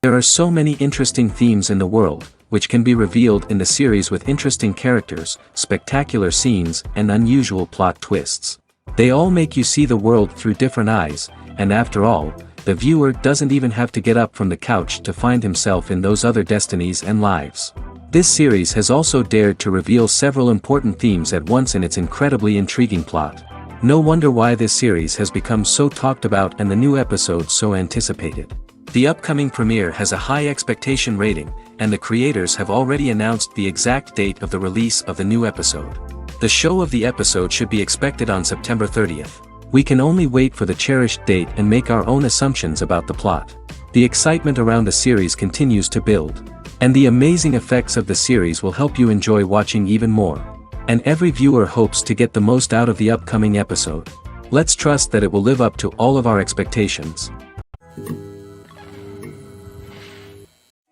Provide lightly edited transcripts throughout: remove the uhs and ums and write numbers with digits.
There are so many interesting themes in the world, which can be revealed in the series with interesting characters, spectacular scenes, and unusual plot twists. They all make you see the world through different eyes, and after all, the viewer doesn't even have to get up from the couch to find himself in those other destinies and lives. This series has also dared to reveal several important themes at once in its incredibly intriguing plot. No wonder why this series has become so talked about and the new episodes so anticipated. The upcoming premiere has a high expectation rating, and the creators have already announced the exact date of the release of the new episode. The show of the episode should be expected on September 30th. We can only wait for the cherished date and make our own assumptions about the plot. The excitement around the series continues to build, and the amazing effects of the series will help you enjoy watching even more. And every viewer hopes to get the most out of the upcoming episode. Let's trust that it will live up to all of our expectations.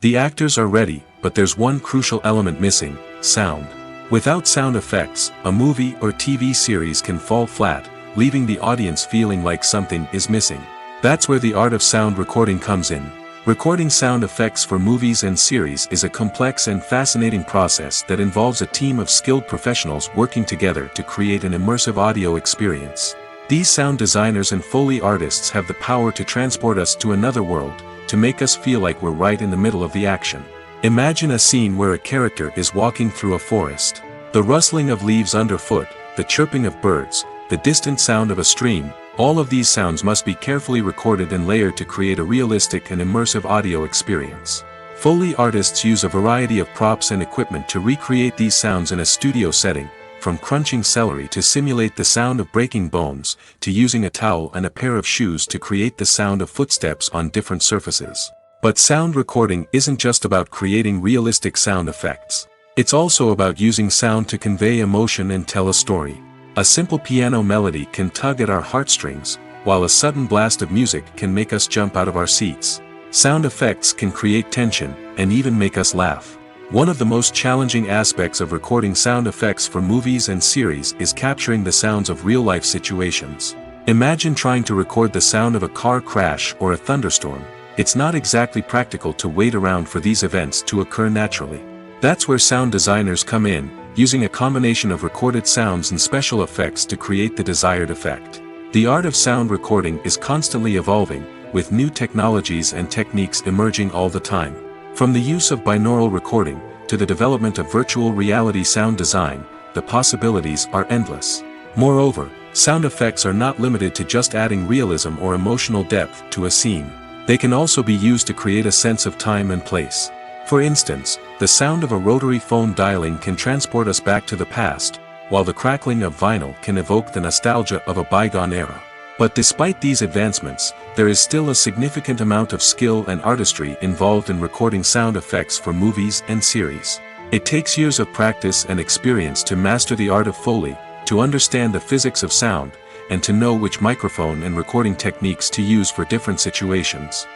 The actors are ready, but there's one crucial element missing: sound. Without sound effects, a movie or TV series can fall flat, leaving the audience feeling like something is missing. That's where the art of sound recording comes in. Recording sound effects for movies and series is a complex and fascinating process that involves a team of skilled professionals working together to create an immersive audio experience. These sound designers and Foley artists have the power to transport us to another world, to make us feel like we're right in the middle of the action. Imagine a scene where a character is walking through a forest. The rustling of leaves underfoot, the chirping of birds, the distant sound of a stream, all of these sounds must be carefully recorded and layered to create a realistic and immersive audio experience. Foley artists use a variety of props and equipment to recreate these sounds in a studio setting, from crunching celery to simulate the sound of breaking bones, to using a towel and a pair of shoes to create the sound of footsteps on different surfaces. But sound recording isn't just about creating realistic sound effects. It's also about using sound to convey emotion and tell a story. A simple piano melody can tug at our heartstrings, while a sudden blast of music can make us jump out of our seats. Sound effects can create tension, and even make us laugh. One of the most challenging aspects of recording sound effects for movies and series is capturing the sounds of real-life situations. Imagine trying to record the sound of a car crash or a thunderstorm. It's not exactly practical to wait around for these events to occur naturally. That's where sound designers come in, using a combination of recorded sounds and special effects to create the desired effect. The art of sound recording is constantly evolving, with new technologies and techniques emerging all the time. From the use of binaural recording, to the development of virtual reality sound design, the possibilities are endless. Moreover, sound effects are not limited to just adding realism or emotional depth to a scene. They can also be used to create a sense of time and place. For instance, the sound of a rotary phone dialing can transport us back to the past, while the crackling of vinyl can evoke the nostalgia of a bygone era. But despite these advancements, there is still a significant amount of skill and artistry involved in recording sound effects for movies and series. It takes years of practice and experience to master the art of Foley, to understand the physics of sound, and to know which microphone and recording techniques to use for different situations.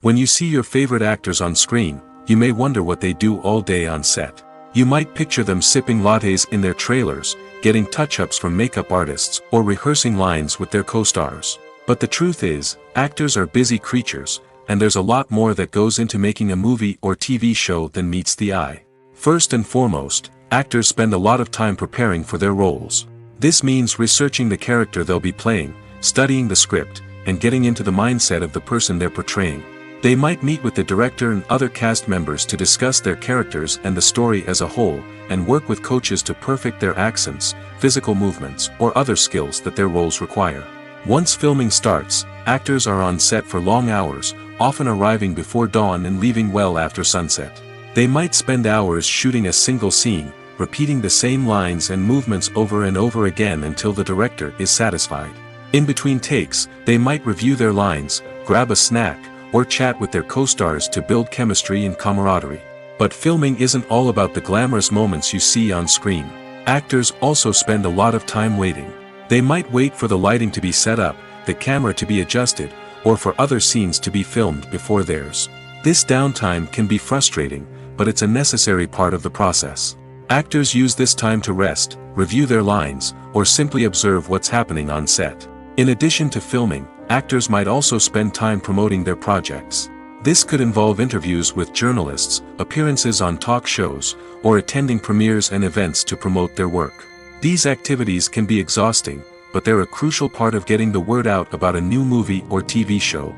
When you see your favorite actors on screen, you may wonder what they do all day on set. You might picture them sipping lattes in their trailers, getting touch-ups from makeup artists, or rehearsing lines with their co-stars. But the truth is, actors are busy creatures, and there's a lot more that goes into making a movie or TV show than meets the eye. First and foremost, actors spend a lot of time preparing for their roles. This means researching the character they'll be playing, studying the script, and getting into the mindset of the person they're portraying. They might meet with the director and other cast members to discuss their characters and the story as a whole, and work with coaches to perfect their accents, physical movements, or other skills that their roles require. Once filming starts, actors are on set for long hours, often arriving before dawn and leaving well after sunset. They might spend hours shooting a single scene, repeating the same lines and movements over and over again until the director is satisfied. In between takes, they might review their lines, grab a snack, or chat with their co-stars to build chemistry and camaraderie. But filming isn't all about the glamorous moments you see on screen. Actors also spend a lot of time waiting. They might wait for the lighting to be set up, the camera to be adjusted, or for other scenes to be filmed before theirs. This downtime can be frustrating, but it's a necessary part of the process. Actors use this time to rest, review their lines, or simply observe what's happening on set. In addition to filming, actors might also spend time promoting their projects. This could involve interviews with journalists, appearances on talk shows, or attending premieres and events to promote their work. These activities can be exhausting, but they're a crucial part of getting the word out about a new movie or TV show.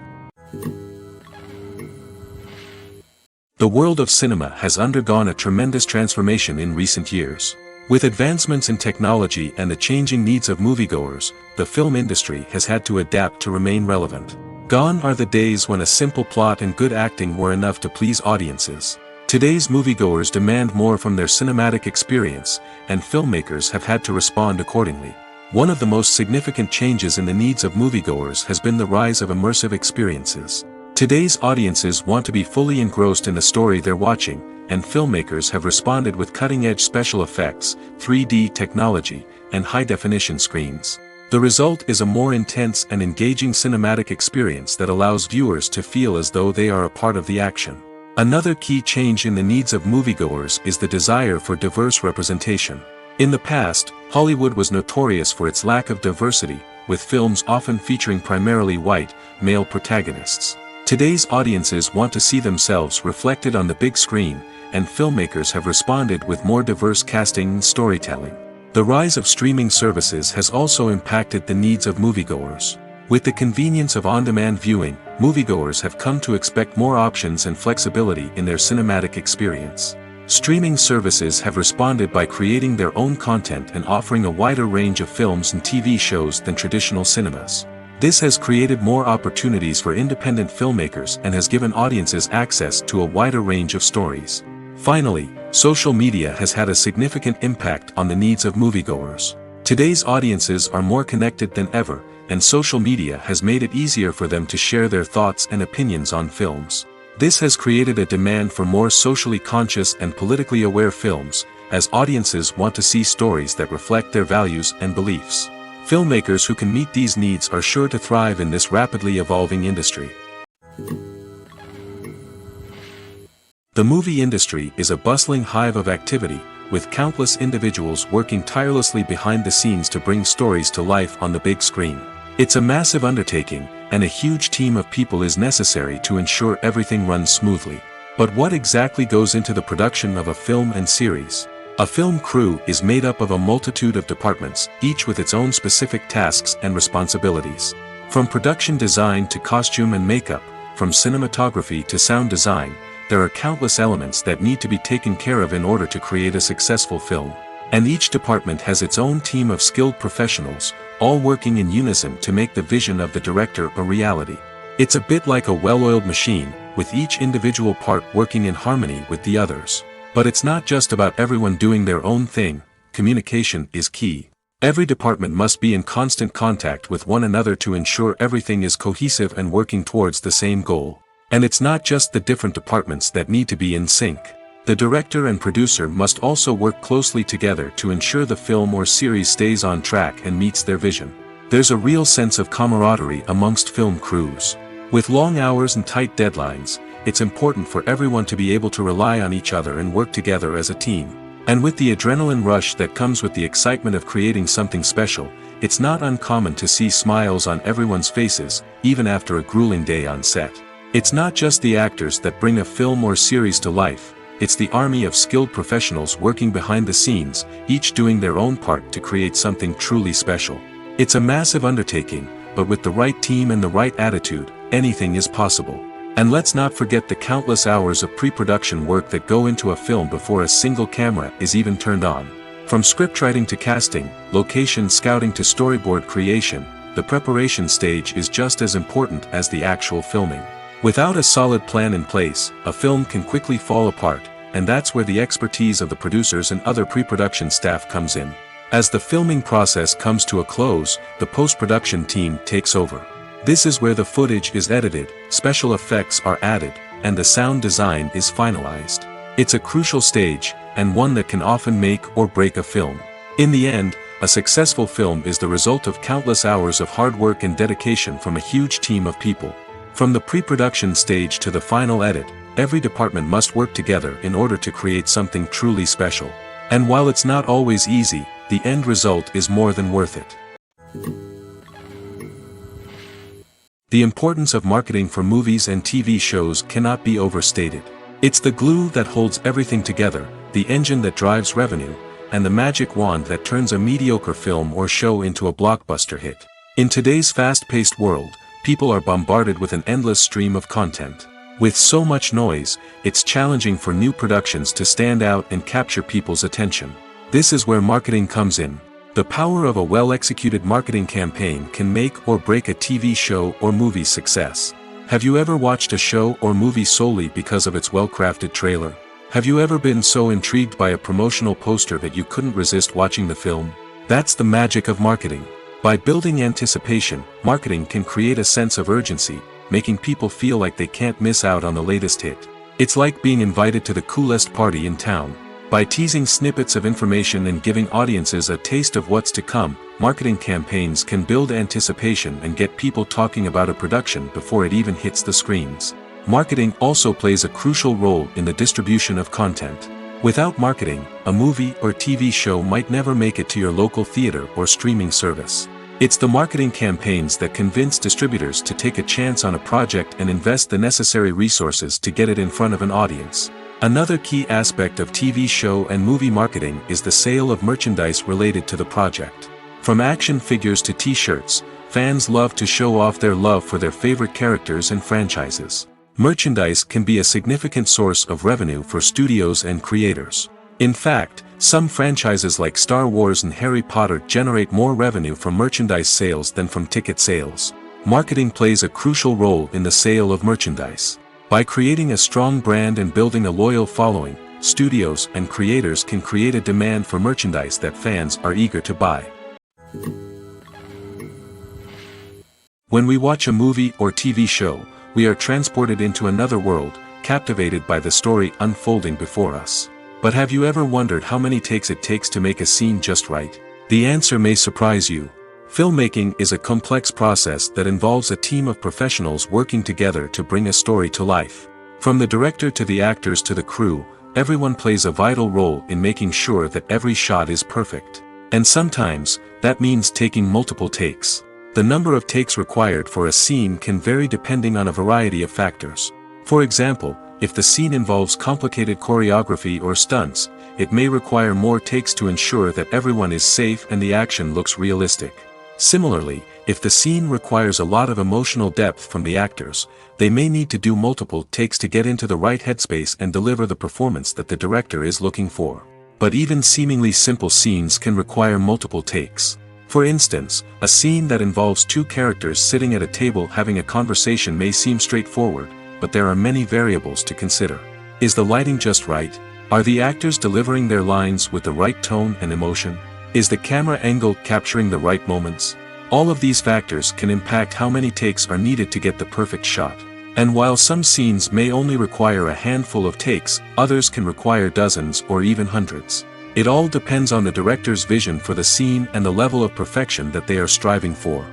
The world of cinema has undergone a tremendous transformation in recent years. With advancements in technology and the changing needs of moviegoers, the film industry has had to adapt to remain relevant. Gone are the days when a simple plot and good acting were enough to please audiences. Today's moviegoers demand more from their cinematic experience, and filmmakers have had to respond accordingly. One of the most significant changes in the needs of moviegoers has been the rise of immersive experiences. Today's audiences want to be fully engrossed in the story they're watching, and filmmakers have responded with cutting-edge special effects, 3D technology, and high-definition screens. The result is a more intense and engaging cinematic experience that allows viewers to feel as though they are a part of the action. Another key change in the needs of moviegoers is the desire for diverse representation. In the past, Hollywood was notorious for its lack of diversity, with films often featuring primarily white, male protagonists. Today's audiences want to see themselves reflected on the big screen, and filmmakers have responded with more diverse casting and storytelling. The rise of streaming services has also impacted the needs of moviegoers. With the convenience of on-demand viewing, moviegoers have come to expect more options and flexibility in their cinematic experience. Streaming services have responded by creating their own content and offering a wider range of films and TV shows than traditional cinemas. This has created more opportunities for independent filmmakers and has given audiences access to a wider range of stories. Finally, social media has had a significant impact on the needs of moviegoers. Today's audiences are more connected than ever, and social media has made it easier for them to share their thoughts and opinions on films. This has created a demand for more socially conscious and politically aware films, as audiences want to see stories that reflect their values and beliefs. Filmmakers who can meet these needs are sure to thrive in this rapidly evolving industry. The movie industry is a bustling hive of activity, with countless individuals working tirelessly behind the scenes to bring stories to life on the big screen. It's a massive undertaking, and a huge team of people is necessary to ensure everything runs smoothly. But what exactly goes into the production of a film and series? A film crew is made up of a multitude of departments, each with its own specific tasks and responsibilities. From production design to costume and makeup, from cinematography to sound design, there are countless elements that need to be taken care of in order to create a successful film. And each department has its own team of skilled professionals, all working in unison to make the vision of the director a reality. It's a bit like a well-oiled machine, with each individual part working in harmony with the others. But it's not just about everyone doing their own thing. Communication is key. Every department must be in constant contact with one another to ensure everything is cohesive and working towards the same goal. And it's not just the different departments that need to be in sync. The director and producer must also work closely together to ensure the film or series stays on track and meets their vision. There's a real sense of camaraderie amongst film crews. With long hours and tight deadlines, it's important for everyone to be able to rely on each other and work together as a team. And with the adrenaline rush that comes with the excitement of creating something special, it's not uncommon to see smiles on everyone's faces, even after a grueling day on set. It's not just the actors that bring a film or series to life, it's the army of skilled professionals working behind the scenes, each doing their own part to create something truly special. It's a massive undertaking, but with the right team and the right attitude, anything is possible. And let's not forget the countless hours of pre-production work that go into a film before a single camera is even turned on. From scriptwriting to casting, location scouting to storyboard creation, the preparation stage is just as important as the actual filming. Without a solid plan in place, a film can quickly fall apart, and that's where the expertise of the producers and other pre-production staff comes in. As the filming process comes to a close, the post-production team takes over. This is where the footage is edited, special effects are added, and the sound design is finalized. It's a crucial stage, and one that can often make or break a film. In the end, a successful film is the result of countless hours of hard work and dedication from a huge team of people. From the pre-production stage to the final edit, every department must work together in order to create something truly special. And while it's not always easy, the end result is more than worth it. The importance of marketing for movies and TV shows cannot be overstated. It's the glue that holds everything together, the engine that drives revenue, and the magic wand that turns a mediocre film or show into a blockbuster hit. In today's fast-paced world, people are bombarded with an endless stream of content. With so much noise, it's challenging for new productions to stand out and capture people's attention. This is where marketing comes in. The power of a well-executed marketing campaign can make or break a TV show or movie's success. Have you ever watched a show or movie solely because of its well-crafted trailer? Have you ever been so intrigued by a promotional poster that you couldn't resist watching the film? That's the magic of marketing. By building anticipation, marketing can create a sense of urgency, making people feel like they can't miss out on the latest hit. It's like being invited to the coolest party in town. By teasing snippets of information and giving audiences a taste of what's to come, marketing campaigns can build anticipation and get people talking about a production before it even hits the screens. Marketing also plays a crucial role in the distribution of content. Without marketing, a movie or TV show might never make it to your local theater or streaming service. It's the marketing campaigns that convince distributors to take a chance on a project and invest the necessary resources to get it in front of an audience. Another key aspect of TV show and movie marketing is the sale of merchandise related to the project. From action figures to t-shirts, fans love to show off their love for their favorite characters and franchises. Merchandise can be a significant source of revenue for studios and creators. In fact, some franchises like Star Wars and Harry Potter generate more revenue from merchandise sales than from ticket sales. Marketing plays a crucial role in the sale of merchandise. By creating a strong brand and building a loyal following, studios and creators can create a demand for merchandise that fans are eager to buy. When we watch a movie or TV show, we are transported into another world, captivated by the story unfolding before us. But have you ever wondered how many takes it takes to make a scene just right? The answer may surprise you. Filmmaking is a complex process that involves a team of professionals working together to bring a story to life. From the director to the actors to the crew, everyone plays a vital role in making sure that every shot is perfect. And sometimes, that means taking multiple takes. The number of takes required for a scene can vary depending on a variety of factors. For example, if the scene involves complicated choreography or stunts, it may require more takes to ensure that everyone is safe and the action looks realistic. Similarly, if the scene requires a lot of emotional depth from the actors, they may need to do multiple takes to get into the right headspace and deliver the performance that the director is looking for. But even seemingly simple scenes can require multiple takes. For instance, a scene that involves two characters sitting at a table having a conversation may seem straightforward, but there are many variables to consider. Is the lighting just right? Are the actors delivering their lines with the right tone and emotion? Is the camera angle capturing the right moments? All of these factors can impact how many takes are needed to get the perfect shot. And while some scenes may only require a handful of takes, others can require dozens or even hundreds. It all depends on the director's vision for the scene and the level of perfection that they are striving for.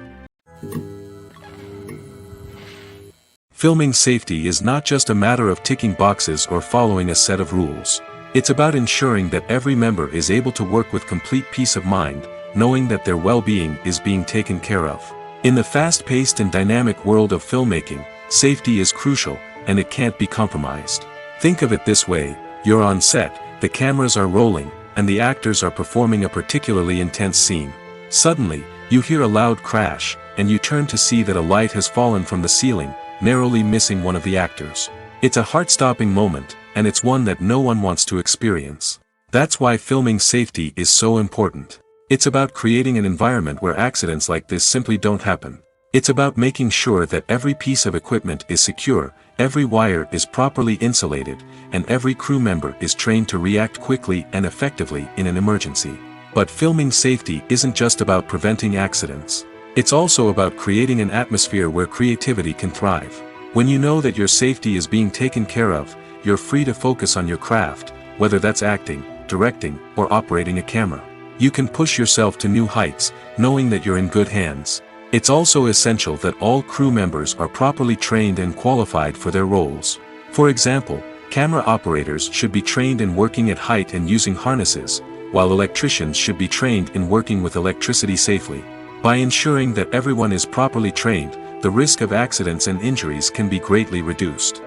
Filming safety is not just a matter of ticking boxes or following a set of rules. It's about ensuring that every member is able to work with complete peace of mind, knowing that their well-being is being taken care of. In the fast-paced and dynamic world of filmmaking, safety is crucial, and it can't be compromised. Think of it this way: you're on set, the cameras are rolling, and the actors are performing a particularly intense scene. Suddenly, you hear a loud crash, and you turn to see that a light has fallen from the ceiling, narrowly missing one of the actors. It's a heart-stopping moment, and it's one that no one wants to experience. That's why filming safety is so important. It's about creating an environment where accidents like this simply don't happen. It's about making sure that every piece of equipment is secure, every wire is properly insulated, and every crew member is trained to react quickly and effectively in an emergency. But filming safety isn't just about preventing accidents. It's also about creating an atmosphere where creativity can thrive. When you know that your safety is being taken care of, you're free to focus on your craft, whether that's acting, directing, or operating a camera. You can push yourself to new heights, knowing that you're in good hands. It's also essential that all crew members are properly trained and qualified for their roles. For example, camera operators should be trained in working at height and using harnesses, while electricians should be trained in working with electricity safely. By ensuring that everyone is properly trained, the risk of accidents and injuries can be greatly reduced.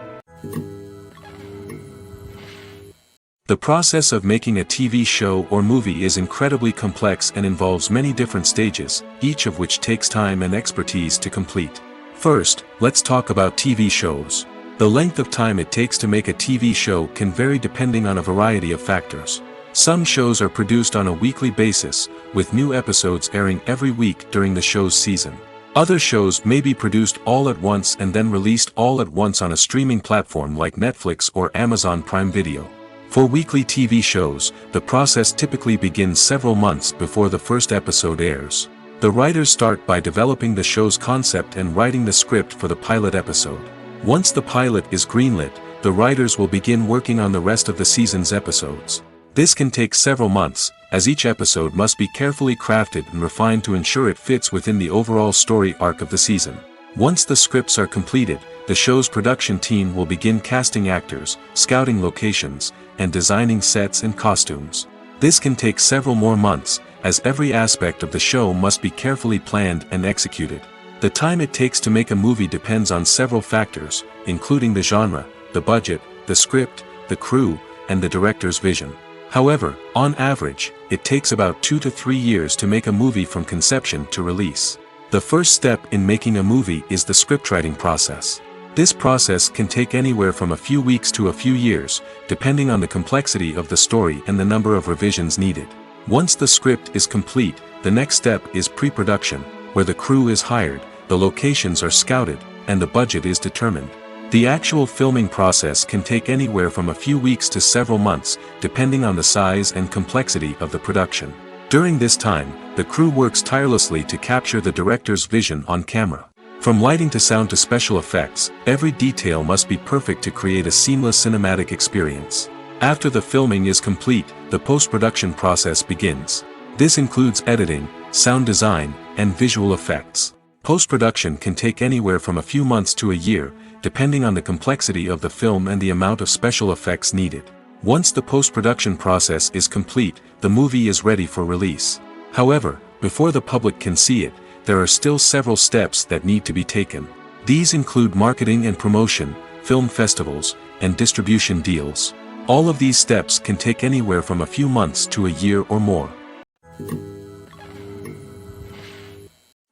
The process of making a TV show or movie is incredibly complex and involves many different stages, each of which takes time and expertise to complete. First, let's talk about TV shows. The length of time it takes to make a TV show can vary depending on a variety of factors. Some shows are produced on a weekly basis, with new episodes airing every week during the show's season. Other shows may be produced all at once and then released all at once on a streaming platform like Netflix or Amazon Prime Video. For weekly TV shows, the process typically begins several months before the first episode airs. The writers start by developing the show's concept and writing the script for the pilot episode. Once the pilot is greenlit, the writers will begin working on the rest of the season's episodes. This can take several months, as each episode must be carefully crafted and refined to ensure it fits within the overall story arc of the season. Once the scripts are completed, the show's production team will begin casting actors, scouting locations, and designing sets and costumes. This can take several more months, as every aspect of the show must be carefully planned and executed. The time it takes to make a movie depends on several factors, including the genre, the budget, the script, the crew, and the director's vision. However, on average, it takes about 2 to 3 years to make a movie from conception to release. The first step in making a movie is the scriptwriting process. This process can take anywhere from a few weeks to a few years, depending on the complexity of the story and the number of revisions needed. Once the script is complete, the next step is pre-production, where the crew is hired, the locations are scouted, and the budget is determined. The actual filming process can take anywhere from a few weeks to several months, depending on the size and complexity of the production. During this time, the crew works tirelessly to capture the director's vision on camera. From lighting to sound to special effects, every detail must be perfect to create a seamless cinematic experience. After the filming is complete, the post-production process begins. This includes editing, sound design, and visual effects. Post-production can take anywhere from a few months to a year, depending on the complexity of the film and the amount of special effects needed. Once the post-production process is complete, the movie is ready for release. However, before the public can see it, there are still several steps that need to be taken. These include marketing and promotion, film festivals, and distribution deals. All of these steps can take anywhere from a few months to a year or more.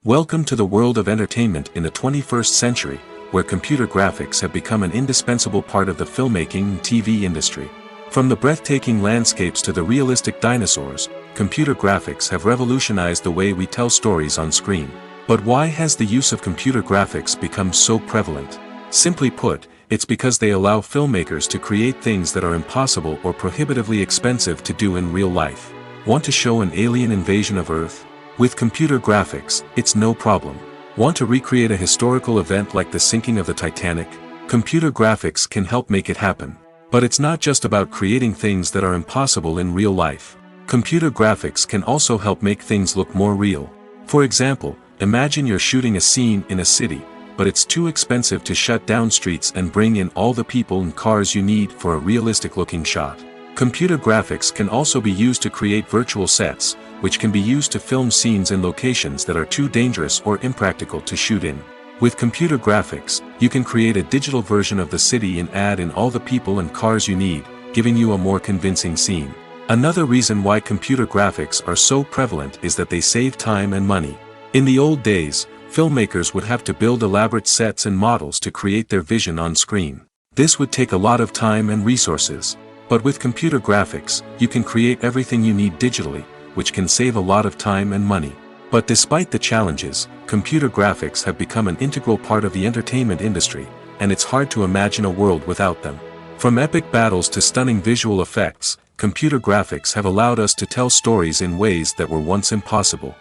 Welcome to the world of entertainment in the 21st century, where computer graphics have become an indispensable part of the filmmaking and TV industry. From the breathtaking landscapes to the realistic dinosaurs, computer graphics have revolutionized the way we tell stories on screen. But why has the use of computer graphics become so prevalent? Simply put, it's because they allow filmmakers to create things that are impossible or prohibitively expensive to do in real life. Want to show an alien invasion of Earth? With computer graphics, it's no problem. Want to recreate a historical event like the sinking of the Titanic? Computer graphics can help make it happen. But it's not just about creating things that are impossible in real life. Computer graphics can also help make things look more real. For example, imagine you're shooting a scene in a city, but it's too expensive to shut down streets and bring in all the people and cars you need for a realistic-looking shot. Computer graphics can also be used to create virtual sets, which can be used to film scenes in locations that are too dangerous or impractical to shoot in. With computer graphics, you can create a digital version of the city and add in all the people and cars you need, giving you a more convincing scene. Another reason why computer graphics are so prevalent is that they save time and money. In the old days, filmmakers would have to build elaborate sets and models to create their vision on screen. This would take a lot of time and resources. But with computer graphics, you can create everything you need digitally, which can save a lot of time and money. But despite the challenges, computer graphics have become an integral part of the entertainment industry, and it's hard to imagine a world without them. From epic battles to stunning visual effects, computer graphics have allowed us to tell stories in ways that were once impossible.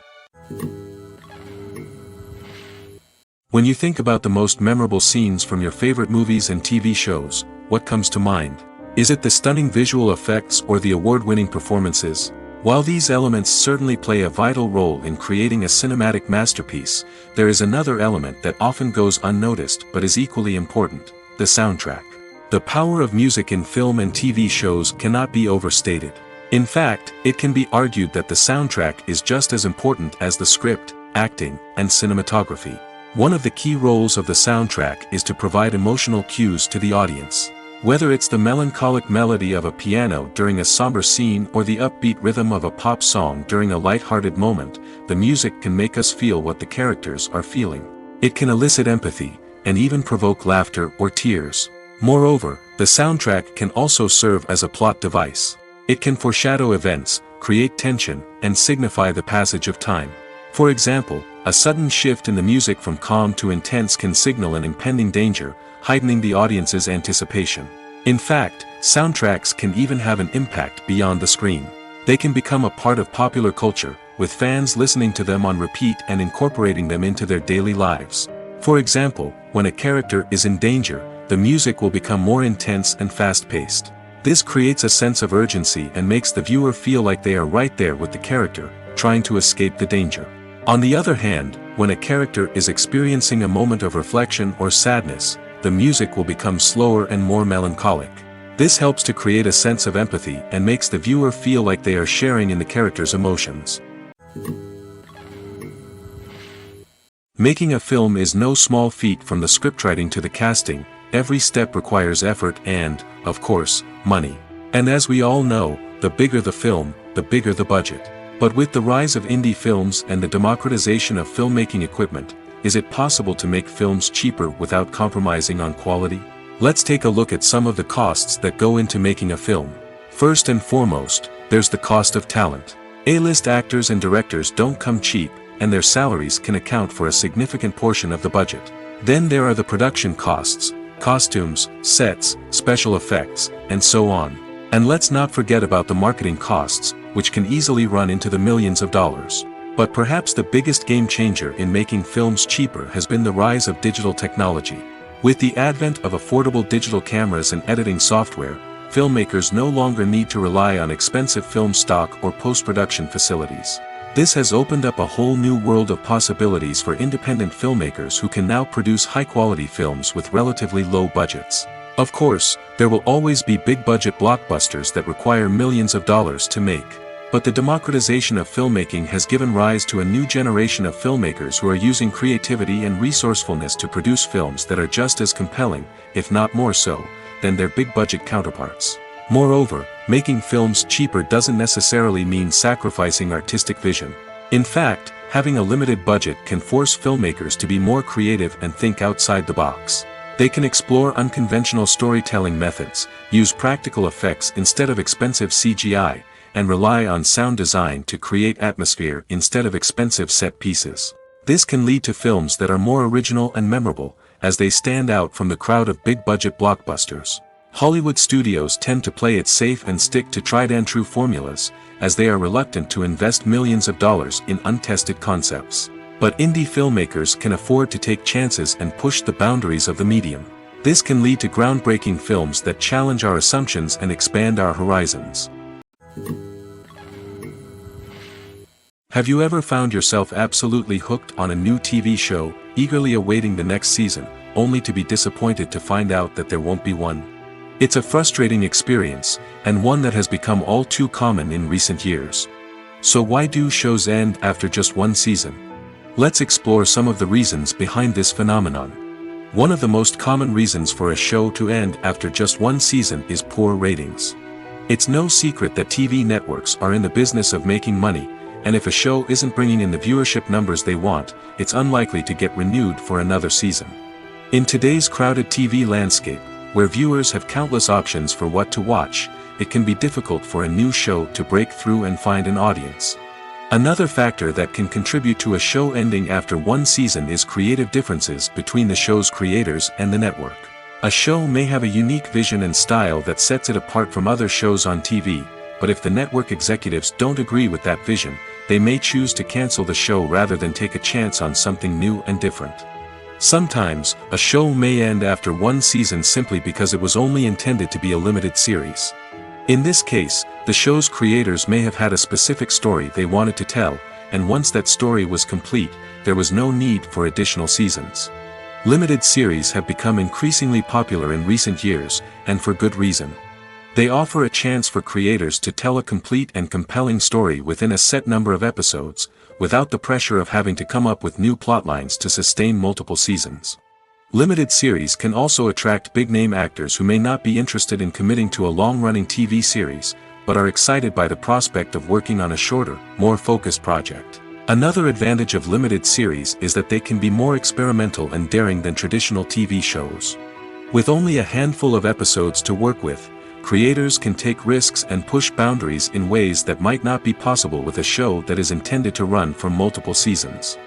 When you think about the most memorable scenes from your favorite movies and TV shows, what comes to mind? Is it the stunning visual effects or the award-winning performances? While these elements certainly play a vital role in creating a cinematic masterpiece, there is another element that often goes unnoticed but is equally important: the soundtrack. The power of music in film and TV shows cannot be overstated. In fact, it can be argued that the soundtrack is just as important as the script, acting, and cinematography. One of the key roles of the soundtrack is to provide emotional cues to the audience. Whether it's the melancholic melody of a piano during a somber scene or the upbeat rhythm of a pop song during a light-hearted moment, the music can make us feel what the characters are feeling. It can elicit empathy, and even provoke laughter or tears. Moreover, the soundtrack can also serve as a plot device. It can foreshadow events, create tension, and signify the passage of time. For example, a sudden shift in the music from calm to intense can signal an impending danger, heightening the audience's anticipation. In fact, soundtracks can even have an impact beyond the screen. They can become a part of popular culture, with fans listening to them on repeat and incorporating them into their daily lives. For example, when a character is in danger, the music will become more intense and fast-paced. This creates a sense of urgency and makes the viewer feel like they are right there with the character, trying to escape the danger. On the other hand, when a character is experiencing a moment of reflection or sadness, the music will become slower and more melancholic. This helps to create a sense of empathy and makes the viewer feel like they are sharing in the character's emotions. Making a film is no small feat. From the scriptwriting to the casting, every step requires effort and, of course, money. And as we all know, the bigger the film, the bigger the budget. But with the rise of indie films and the democratization of filmmaking equipment, is it possible to make films cheaper without compromising on quality? Let's take a look at some of the costs that go into making a film. First and foremost, there's the cost of talent. A-list actors and directors don't come cheap, and their salaries can account for a significant portion of the budget. Then there are the production costs, costumes, sets, special effects, and so on. And let's not forget about the marketing costs, which can easily run into the millions of dollars. But perhaps the biggest game changer in making films cheaper has been the rise of digital technology. With the advent of affordable digital cameras and editing software, filmmakers no longer need to rely on expensive film stock or post-production facilities. This has opened up a whole new world of possibilities for independent filmmakers who can now produce high-quality films with relatively low budgets. Of course, there will always be big-budget blockbusters that require millions of dollars to make. But the democratization of filmmaking has given rise to a new generation of filmmakers who are using creativity and resourcefulness to produce films that are just as compelling, if not more so, than their big-budget counterparts. Moreover, making films cheaper doesn't necessarily mean sacrificing artistic vision. In fact, having a limited budget can force filmmakers to be more creative and think outside the box. They can explore unconventional storytelling methods, use practical effects instead of expensive CGI, and rely on sound design to create atmosphere instead of expensive set pieces. This can lead to films that are more original and memorable, as they stand out from the crowd of big-budget blockbusters. Hollywood studios tend to play it safe and stick to tried-and-true formulas, as they are reluctant to invest millions of dollars in untested concepts. But indie filmmakers can afford to take chances and push the boundaries of the medium. This can lead to groundbreaking films that challenge our assumptions and expand our horizons. Have you ever found yourself absolutely hooked on a new TV show, eagerly awaiting the next season, only to be disappointed to find out that there won't be one? It's a frustrating experience, and one that has become all too common in recent years. So why do shows end after just one season? Let's explore some of the reasons behind this phenomenon. One of the most common reasons for a show to end after just one season is poor ratings. It's no secret that TV networks are in the business of making money, and if a show isn't bringing in the viewership numbers they want, it's unlikely to get renewed for another season. In today's crowded TV landscape, where viewers have countless options for what to watch, it can be difficult for a new show to break through and find an audience. Another factor that can contribute to a show ending after one season is creative differences between the show's creators and the network. A show may have a unique vision and style that sets it apart from other shows on TV, but if the network executives don't agree with that vision, they may choose to cancel the show rather than take a chance on something new and different. Sometimes, a show may end after one season simply because it was only intended to be a limited series. In this case, the show's creators may have had a specific story they wanted to tell, and once that story was complete, there was no need for additional seasons. Limited series have become increasingly popular in recent years, and for good reason. They offer a chance for creators to tell a complete and compelling story within a set number of episodes, without the pressure of having to come up with new plotlines to sustain multiple seasons. Limited series can also attract big-name actors who may not be interested in committing to a long-running TV series, but are excited by the prospect of working on a shorter, more focused project. Another advantage of limited series is that they can be more experimental and daring than traditional TV shows. With only a handful of episodes to work with, creators can take risks and push boundaries in ways that might not be possible with a show that is intended to run for multiple seasons.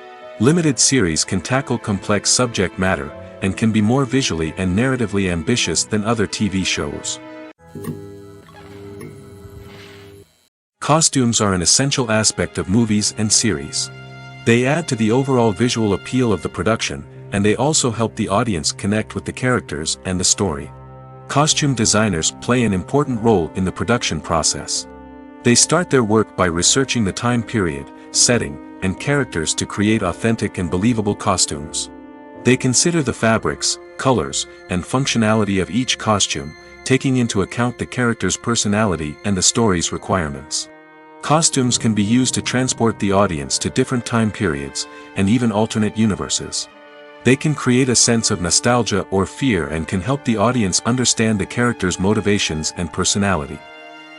Limited series can tackle complex subject matter, and can be more visually and narratively ambitious than other TV shows. Costumes are an essential aspect of movies and series. They add to the overall visual appeal of the production, and they also help the audience connect with the characters and the story. Costume designers play an important role in the production process. They start their work by researching the time period, setting, and characters to create authentic and believable costumes. They consider the fabrics, colors, and functionality of each costume, taking into account the character's personality and the story's requirements. Costumes can be used to transport the audience to different time periods, and even alternate universes. They can create a sense of nostalgia or fear and can help the audience understand the character's motivations and personality.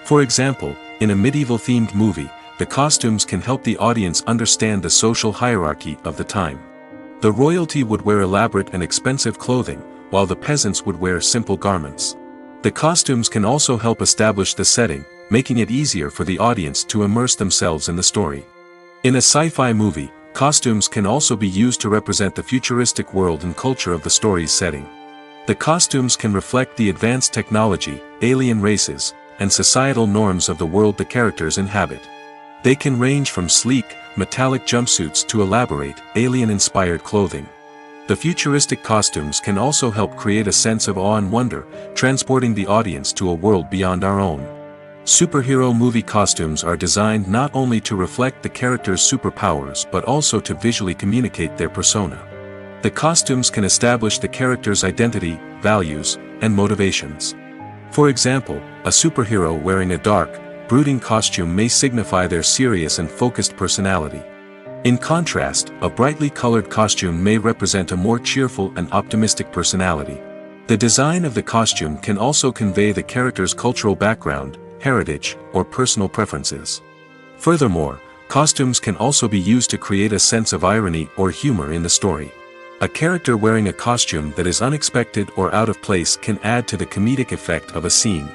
For example, in a medieval-themed movie, the costumes can help the audience understand the social hierarchy of the time. The royalty would wear elaborate and expensive clothing, while the peasants would wear simple garments. The costumes can also help establish the setting, making it easier for the audience to immerse themselves in the story. In a sci-fi movie, costumes can also be used to represent the futuristic world and culture of the story's setting. The costumes can reflect the advanced technology, alien races, and societal norms of the world the characters inhabit. They can range from sleek, metallic jumpsuits to elaborate, alien-inspired clothing. The futuristic costumes can also help create a sense of awe and wonder, transporting the audience to a world beyond our own. Superhero movie costumes are designed not only to reflect the character's superpowers but also to visually communicate their persona. The costumes can establish the character's identity, values, and motivations. For example, a superhero wearing a dark, brooding costume may signify their serious and focused personality. In contrast, a brightly colored costume may represent a more cheerful and optimistic personality. The design of the costume can also convey the character's cultural background, heritage, or personal preferences. Furthermore, costumes can also be used to create a sense of irony or humor in the story. A character wearing a costume that is unexpected or out of place can add to the comedic effect of a scene.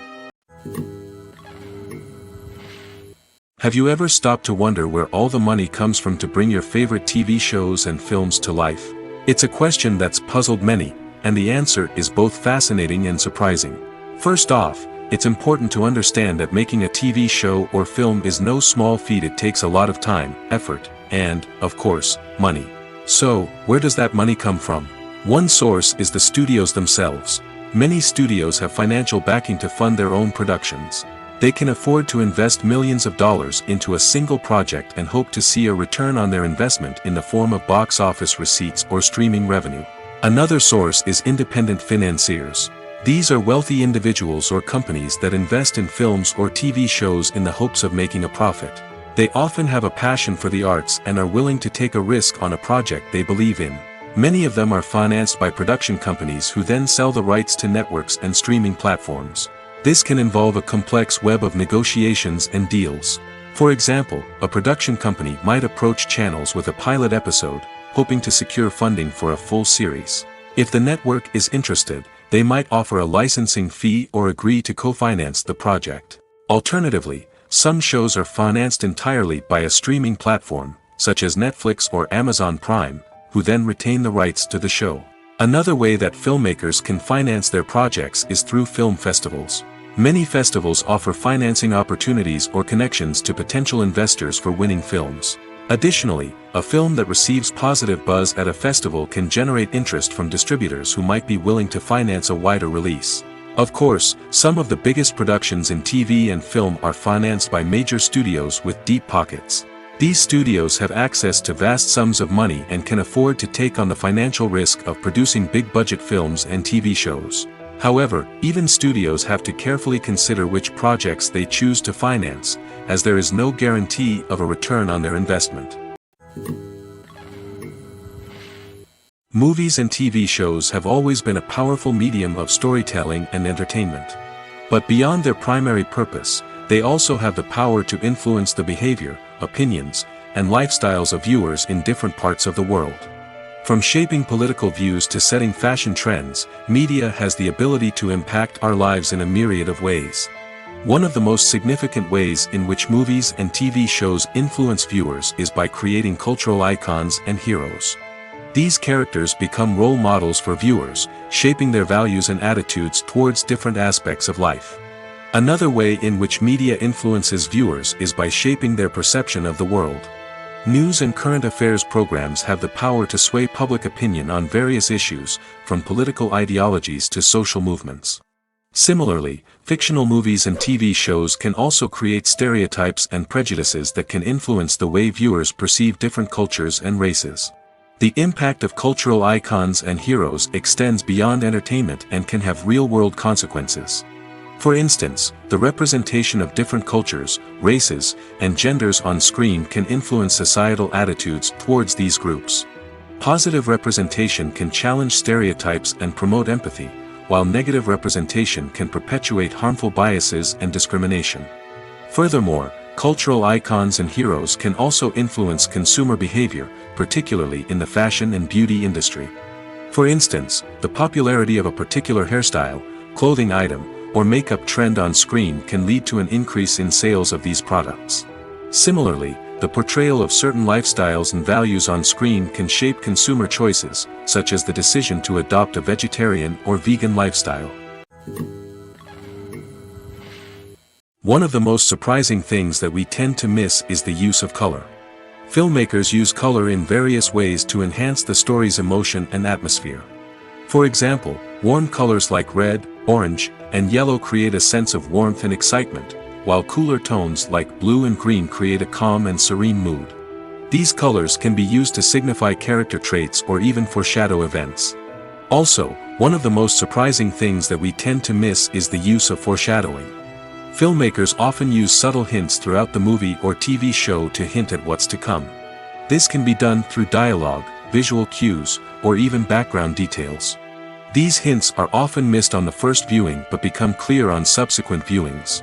Have you ever stopped to wonder where all the money comes from to bring your favorite TV shows and films to life? It's a question that's puzzled many, and the answer is both fascinating and surprising. First off, it's important to understand that making a TV show or film is no small feat. It takes a lot of time, effort, and, of course, money. So, where does that money come from? One source is the studios themselves. Many studios have financial backing to fund their own productions. They can afford to invest millions of dollars into a single project and hope to see a return on their investment in the form of box office receipts or streaming revenue. Another source is independent financiers. These are wealthy individuals or companies that invest in films or TV shows in the hopes of making a profit. They often have a passion for the arts and are willing to take a risk on a project they believe in. Many of them are financed by production companies who then sell the rights to networks and streaming platforms. This can involve a complex web of negotiations and deals. For example, a production company might approach channels with a pilot episode, hoping to secure funding for a full series. If the network is interested, they might offer a licensing fee or agree to co-finance the project. Alternatively, some shows are financed entirely by a streaming platform, such as Netflix or Amazon Prime, who then retain the rights to the show. Another way that filmmakers can finance their projects is through film festivals. Many festivals offer financing opportunities or connections to potential investors for winning films. Additionally, a film that receives positive buzz at a festival can generate interest from distributors who might be willing to finance a wider release. Of course, some of the biggest productions in TV and film are financed by major studios with deep pockets. These studios have access to vast sums of money and can afford to take on the financial risk of producing big-budget films and TV shows. However, even studios have to carefully consider which projects they choose to finance, as there is no guarantee of a return on their investment. Movies and TV shows have always been a powerful medium of storytelling and entertainment. But beyond their primary purpose, they also have the power to influence the behavior, opinions, and lifestyles of viewers in different parts of the world. From shaping political views to setting fashion trends, media has the ability to impact our lives in a myriad of ways. One of the most significant ways in which movies and TV shows influence viewers is by creating cultural icons and heroes. These characters become role models for viewers, shaping their values and attitudes towards different aspects of life. Another way in which media influences viewers is by shaping their perception of the world. News and current affairs programs have the power to sway public opinion on various issues, from political ideologies to social movements. Similarly, fictional movies and TV shows can also create stereotypes and prejudices that can influence the way viewers perceive different cultures and races. The impact of cultural icons and heroes extends beyond entertainment and can have real-world consequences. For instance, the representation of different cultures, races, and genders on screen can influence societal attitudes towards these groups. Positive representation can challenge stereotypes and promote empathy, while negative representation can perpetuate harmful biases and discrimination. Furthermore, cultural icons and heroes can also influence consumer behavior, particularly in the fashion and beauty industry. For instance, the popularity of a particular hairstyle, clothing item, or makeup trend on screen can lead to an increase in sales of these products. Similarly, the portrayal of certain lifestyles and values on screen can shape consumer choices, such as the decision to adopt a vegetarian or vegan lifestyle. One of the most surprising things that we tend to miss is the use of color. Filmmakers use color in various ways to enhance the story's emotion and atmosphere. For example, warm colors like red, orange, and yellow create a sense of warmth and excitement, while cooler tones like blue and green create a calm and serene mood. These colors can be used to signify character traits or even foreshadow events. Also, one of the most surprising things that we tend to miss is the use of foreshadowing. Filmmakers often use subtle hints throughout the movie or TV show to hint at what's to come. This can be done through dialogue, visual cues, or even background details. These hints are often missed on the first viewing but become clear on subsequent viewings.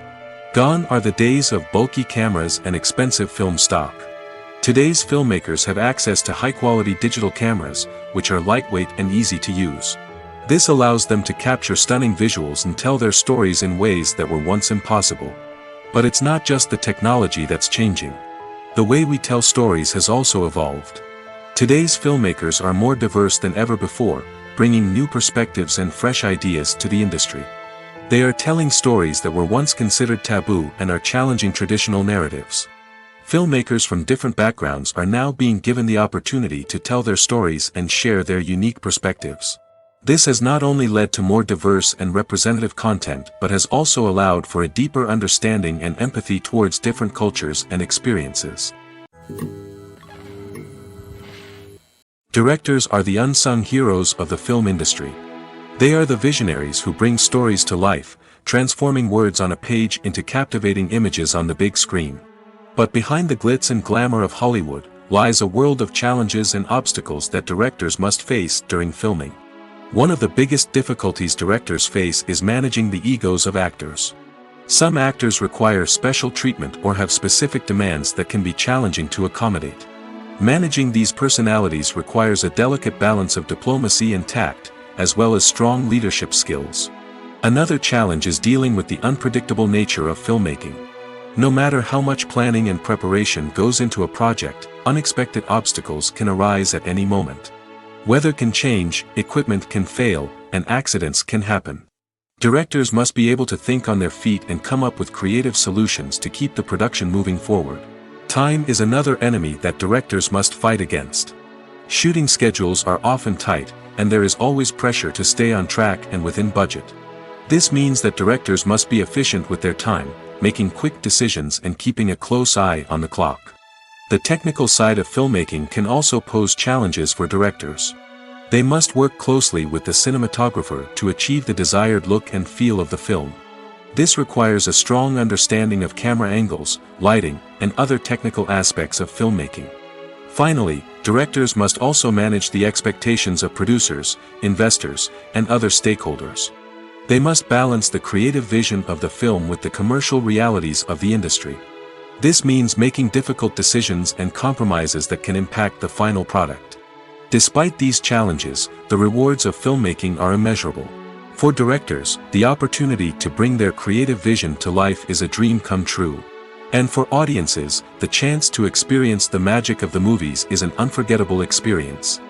Gone are the days of bulky cameras and expensive film stock. Today's filmmakers have access to high-quality digital cameras, which are lightweight and easy to use. This allows them to capture stunning visuals and tell their stories in ways that were once impossible. But it's not just the technology that's changing. The way we tell stories has also evolved. Today's filmmakers are more diverse than ever before, bringing new perspectives and fresh ideas to the industry. They are telling stories that were once considered taboo and are challenging traditional narratives. Filmmakers from different backgrounds are now being given the opportunity to tell their stories and share their unique perspectives. This has not only led to more diverse and representative content but has also allowed for a deeper understanding and empathy towards different cultures and experiences. Directors are the unsung heroes of the film industry. They are the visionaries who bring stories to life, transforming words on a page into captivating images on the big screen. But behind the glitz and glamour of Hollywood lies a world of challenges and obstacles that directors must face during filming. One of the biggest difficulties directors face is managing the egos of actors. Some actors require special treatment or have specific demands that can be challenging to accommodate. Managing these personalities requires a delicate balance of diplomacy and tact, as well as strong leadership skills. Another challenge is dealing with the unpredictable nature of filmmaking. No matter how much planning and preparation goes into a project, unexpected obstacles can arise at any moment. Weather can change, equipment can fail, and accidents can happen. Directors must be able to think on their feet and come up with creative solutions to keep the production moving forward. Time is another enemy that directors must fight against. Shooting schedules are often tight, and there is always pressure to stay on track and within budget. This means that directors must be efficient with their time, making quick decisions and keeping a close eye on the clock. The technical side of filmmaking can also pose challenges for directors. They must work closely with the cinematographer to achieve the desired look and feel of the film. This requires a strong understanding of camera angles, lighting, and other technical aspects of filmmaking. Finally, directors must also manage the expectations of producers, investors, and other stakeholders. They must balance the creative vision of the film with the commercial realities of the industry. This means making difficult decisions and compromises that can impact the final product. Despite these challenges, the rewards of filmmaking are immeasurable. For directors, the opportunity to bring their creative vision to life is a dream come true. And for audiences, the chance to experience the magic of the movies is an unforgettable experience.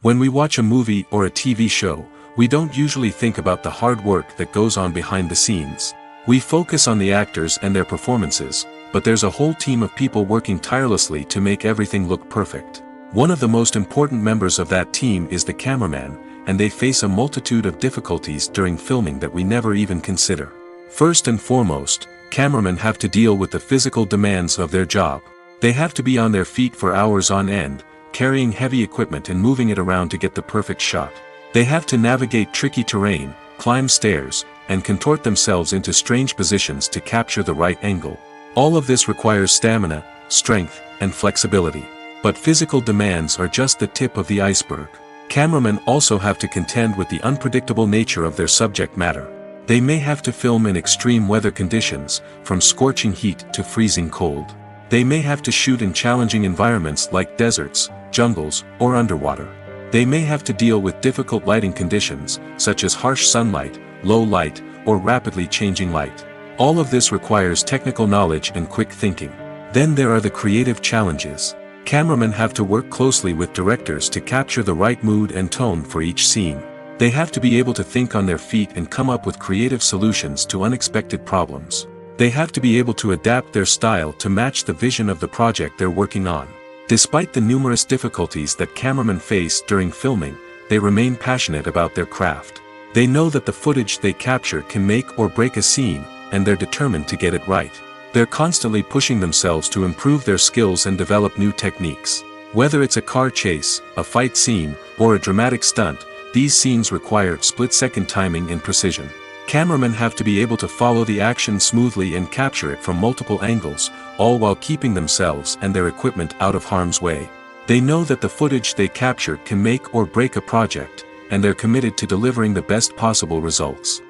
When we watch a movie or a TV show, we don't usually think about the hard work that goes on behind the scenes. We focus on the actors and their performances, but there's a whole team of people working tirelessly to make everything look perfect. One of the most important members of that team is the cameraman, and they face a multitude of difficulties during filming that we never even consider. First and foremost, cameramen have to deal with the physical demands of their job. They have to be on their feet for hours on end, carrying heavy equipment and moving it around to get the perfect shot. They have to navigate tricky terrain, climb stairs, and contort themselves into strange positions to capture the right angle. All of this requires stamina, strength, and flexibility. But physical demands are just the tip of the iceberg. Cameramen also have to contend with the unpredictable nature of their subject matter. They may have to film in extreme weather conditions, from scorching heat to freezing cold. They may have to shoot in challenging environments like deserts, jungles, or underwater. They may have to deal with difficult lighting conditions, such as harsh sunlight, low light, or rapidly changing light. All of this requires technical knowledge and quick thinking. Then there are the creative challenges. Cameramen have to work closely with directors to capture the right mood and tone for each scene. They have to be able to think on their feet and come up with creative solutions to unexpected problems. They have to be able to adapt their style to match the vision of the project they're working on. Despite the numerous difficulties that cameramen face during filming, they remain passionate about their craft. They know that the footage they capture can make or break a scene, and they're determined to get it right. They're constantly pushing themselves to improve their skills and develop new techniques. Whether it's a car chase, a fight scene, or a dramatic stunt, these scenes require split-second timing and precision. Cameramen have to be able to follow the action smoothly and capture it from multiple angles, all while keeping themselves and their equipment out of harm's way. They know that the footage they capture can make or break a project, and they're committed to delivering the best possible results.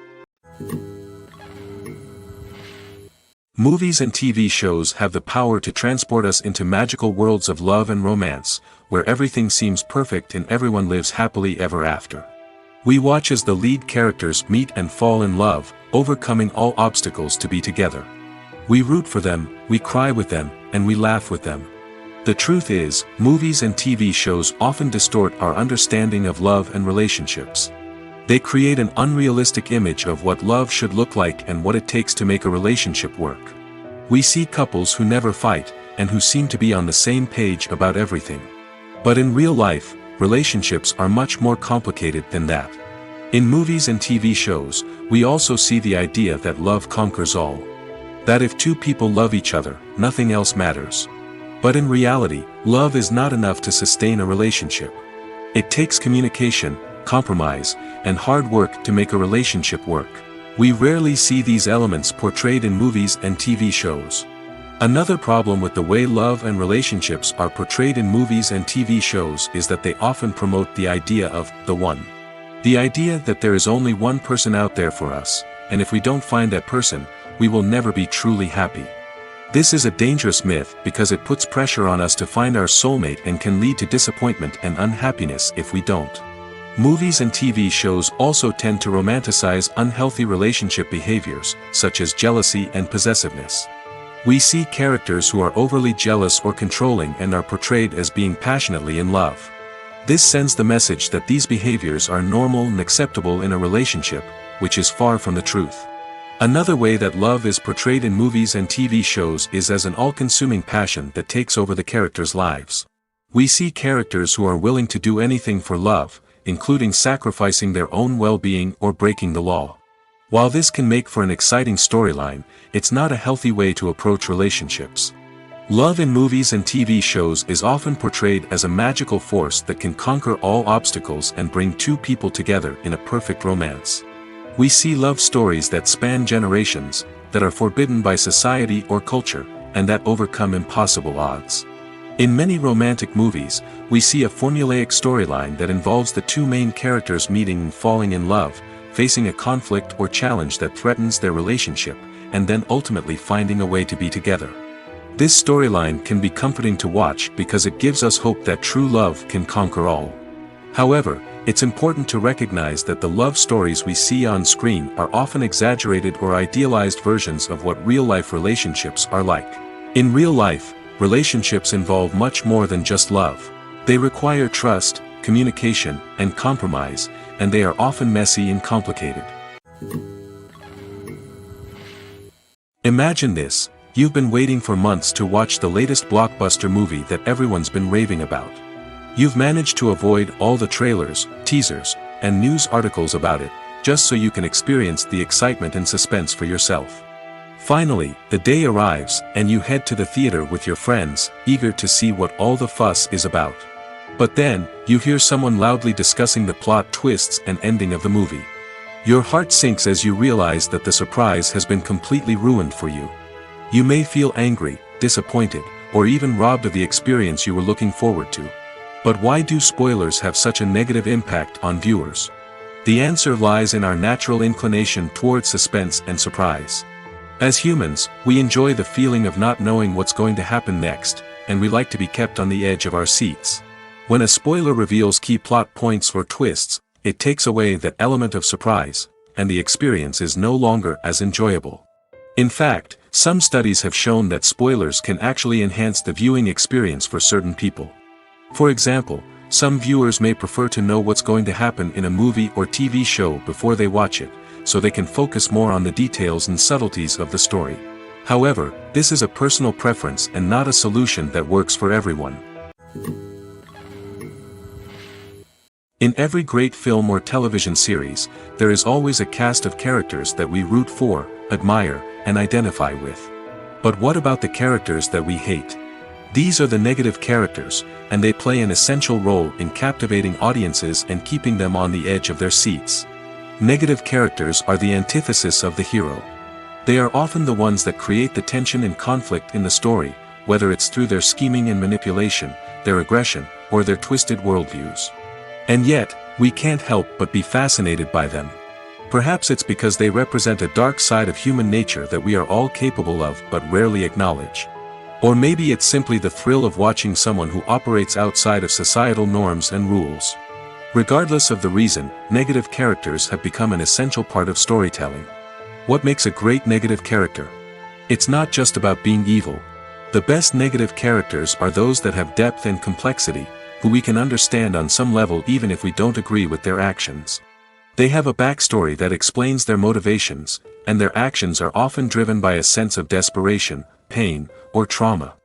Movies and TV shows have the power to transport us into magical worlds of love and romance, where everything seems perfect and everyone lives happily ever after. We watch as the lead characters meet and fall in love, overcoming all obstacles to be together. We root for them, we cry with them, and we laugh with them. The truth is, movies and TV shows often distort our understanding of love and relationships. They create an unrealistic image of what love should look like and what it takes to make a relationship work. We see couples who never fight, and who seem to be on the same page about everything. But in real life, relationships are much more complicated than that. In movies and TV shows, we also see the idea that love conquers all. That if two people love each other, nothing else matters. But in reality, love is not enough to sustain a relationship. It takes communication, compromise, and hard work to make a relationship work. We rarely see these elements portrayed in movies and TV shows. Another problem with the way love and relationships are portrayed in movies and TV shows is that they often promote the idea of the one. The idea that there is only one person out there for us, and if we don't find that person, we will never be truly happy. This is a dangerous myth because it puts pressure on us to find our soulmate and can lead to disappointment and unhappiness if we don't. Movies and TV shows also tend to romanticize unhealthy relationship behaviors, such as jealousy and possessiveness. We see characters who are overly jealous or controlling and are portrayed as being passionately in love. This sends the message that these behaviors are normal and acceptable in a relationship, which is far from the truth. Another way that love is portrayed in movies and TV shows is as an all-consuming passion that takes over the characters' lives. We see characters who are willing to do anything for love, including sacrificing their own well-being or breaking the law. While this can make for an exciting storyline, it's not a healthy way to approach relationships. Love in movies and TV shows is often portrayed as a magical force that can conquer all obstacles and bring two people together in a perfect romance. We see love stories that span generations, that are forbidden by society or culture, and that overcome impossible odds. In many romantic movies, we see a formulaic storyline that involves the two main characters meeting and falling in love, facing a conflict or challenge that threatens their relationship, and then ultimately finding a way to be together. This storyline can be comforting to watch because it gives us hope that true love can conquer all. However, it's important to recognize that the love stories we see on screen are often exaggerated or idealized versions of what real-life relationships are like. In real life, relationships involve much more than just love. They require trust, communication, and compromise, and they are often messy and complicated. Imagine this: you've been waiting for months to watch the latest blockbuster movie that everyone's been raving about. You've managed to avoid all the trailers, teasers, and news articles about it, just so you can experience the excitement and suspense for yourself. Finally, the day arrives, and you head to the theater with your friends, eager to see what all the fuss is about. But then, you hear someone loudly discussing the plot twists and ending of the movie. Your heart sinks as you realize that the surprise has been completely ruined for you. You may feel angry, disappointed, or even robbed of the experience you were looking forward to. But why do spoilers have such a negative impact on viewers? The answer lies in our natural inclination towards suspense and surprise. As humans, we enjoy the feeling of not knowing what's going to happen next, and we like to be kept on the edge of our seats. When a spoiler reveals key plot points or twists, it takes away that element of surprise, and the experience is no longer as enjoyable. In fact, some studies have shown that spoilers can actually enhance the viewing experience for certain people. For example, some viewers may prefer to know what's going to happen in a movie or TV show before they watch it, so they can focus more on the details and subtleties of the story. However, this is a personal preference and not a solution that works for everyone. In every great film or television series, there is always a cast of characters that we root for, admire, and identify with. But what about the characters that we hate? These are the negative characters, and they play an essential role in captivating audiences and keeping them on the edge of their seats. Negative characters are the antithesis of the hero. They are often the ones that create the tension and conflict in the story, whether it's through their scheming and manipulation, their aggression, or their twisted worldviews. And yet, we can't help but be fascinated by them. Perhaps it's because they represent a dark side of human nature that we are all capable of but rarely acknowledge. Or maybe it's simply the thrill of watching someone who operates outside of societal norms and rules. Regardless of the reason, negative characters have become an essential part of storytelling. What makes a great negative character? It's not just about being evil. The best negative characters are those that have depth and complexity, who we can understand on some level even if we don't agree with their actions. They have a backstory that explains their motivations, and their actions are often driven by a sense of desperation, pain, or trauma.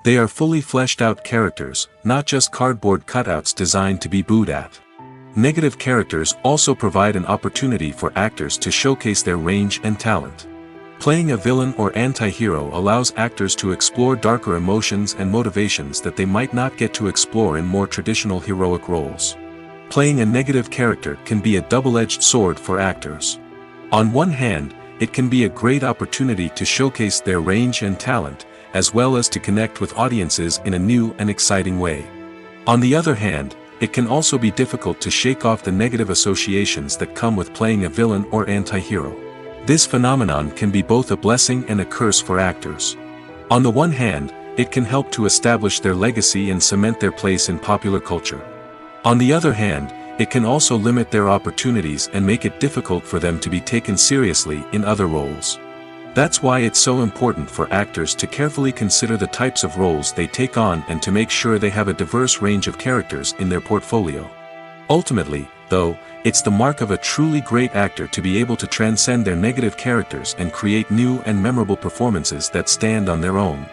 They are fully fleshed out characters, not just cardboard cutouts designed to be booed at. Negative characters also provide an opportunity for actors to showcase their range and talent. Playing a villain or anti-hero allows actors to explore darker emotions and motivations that they might not get to explore in more traditional heroic roles. Playing a negative character can be a double-edged sword for actors. On one hand, it can be a great opportunity to showcase their range and talent, as well as to connect with audiences in a new and exciting way. On the other hand, it can also be difficult to shake off the negative associations that come with playing a villain or anti-hero. This phenomenon can be both a blessing and a curse for actors. On the one hand, it can help to establish their legacy and cement their place in popular culture. On the other hand, it can also limit their opportunities and make it difficult for them to be taken seriously in other roles. That's why it's so important for actors to carefully consider the types of roles they take on and to make sure they have a diverse range of characters in their portfolio. Ultimately, though, it's the mark of a truly great actor to be able to transcend their negative characters and create new and memorable performances that stand on their own.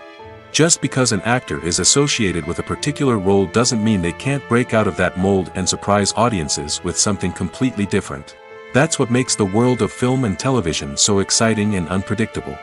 Just because an actor is associated with a particular role doesn't mean they can't break out of that mold and surprise audiences with something completely different. That's what makes the world of film and television so exciting and unpredictable.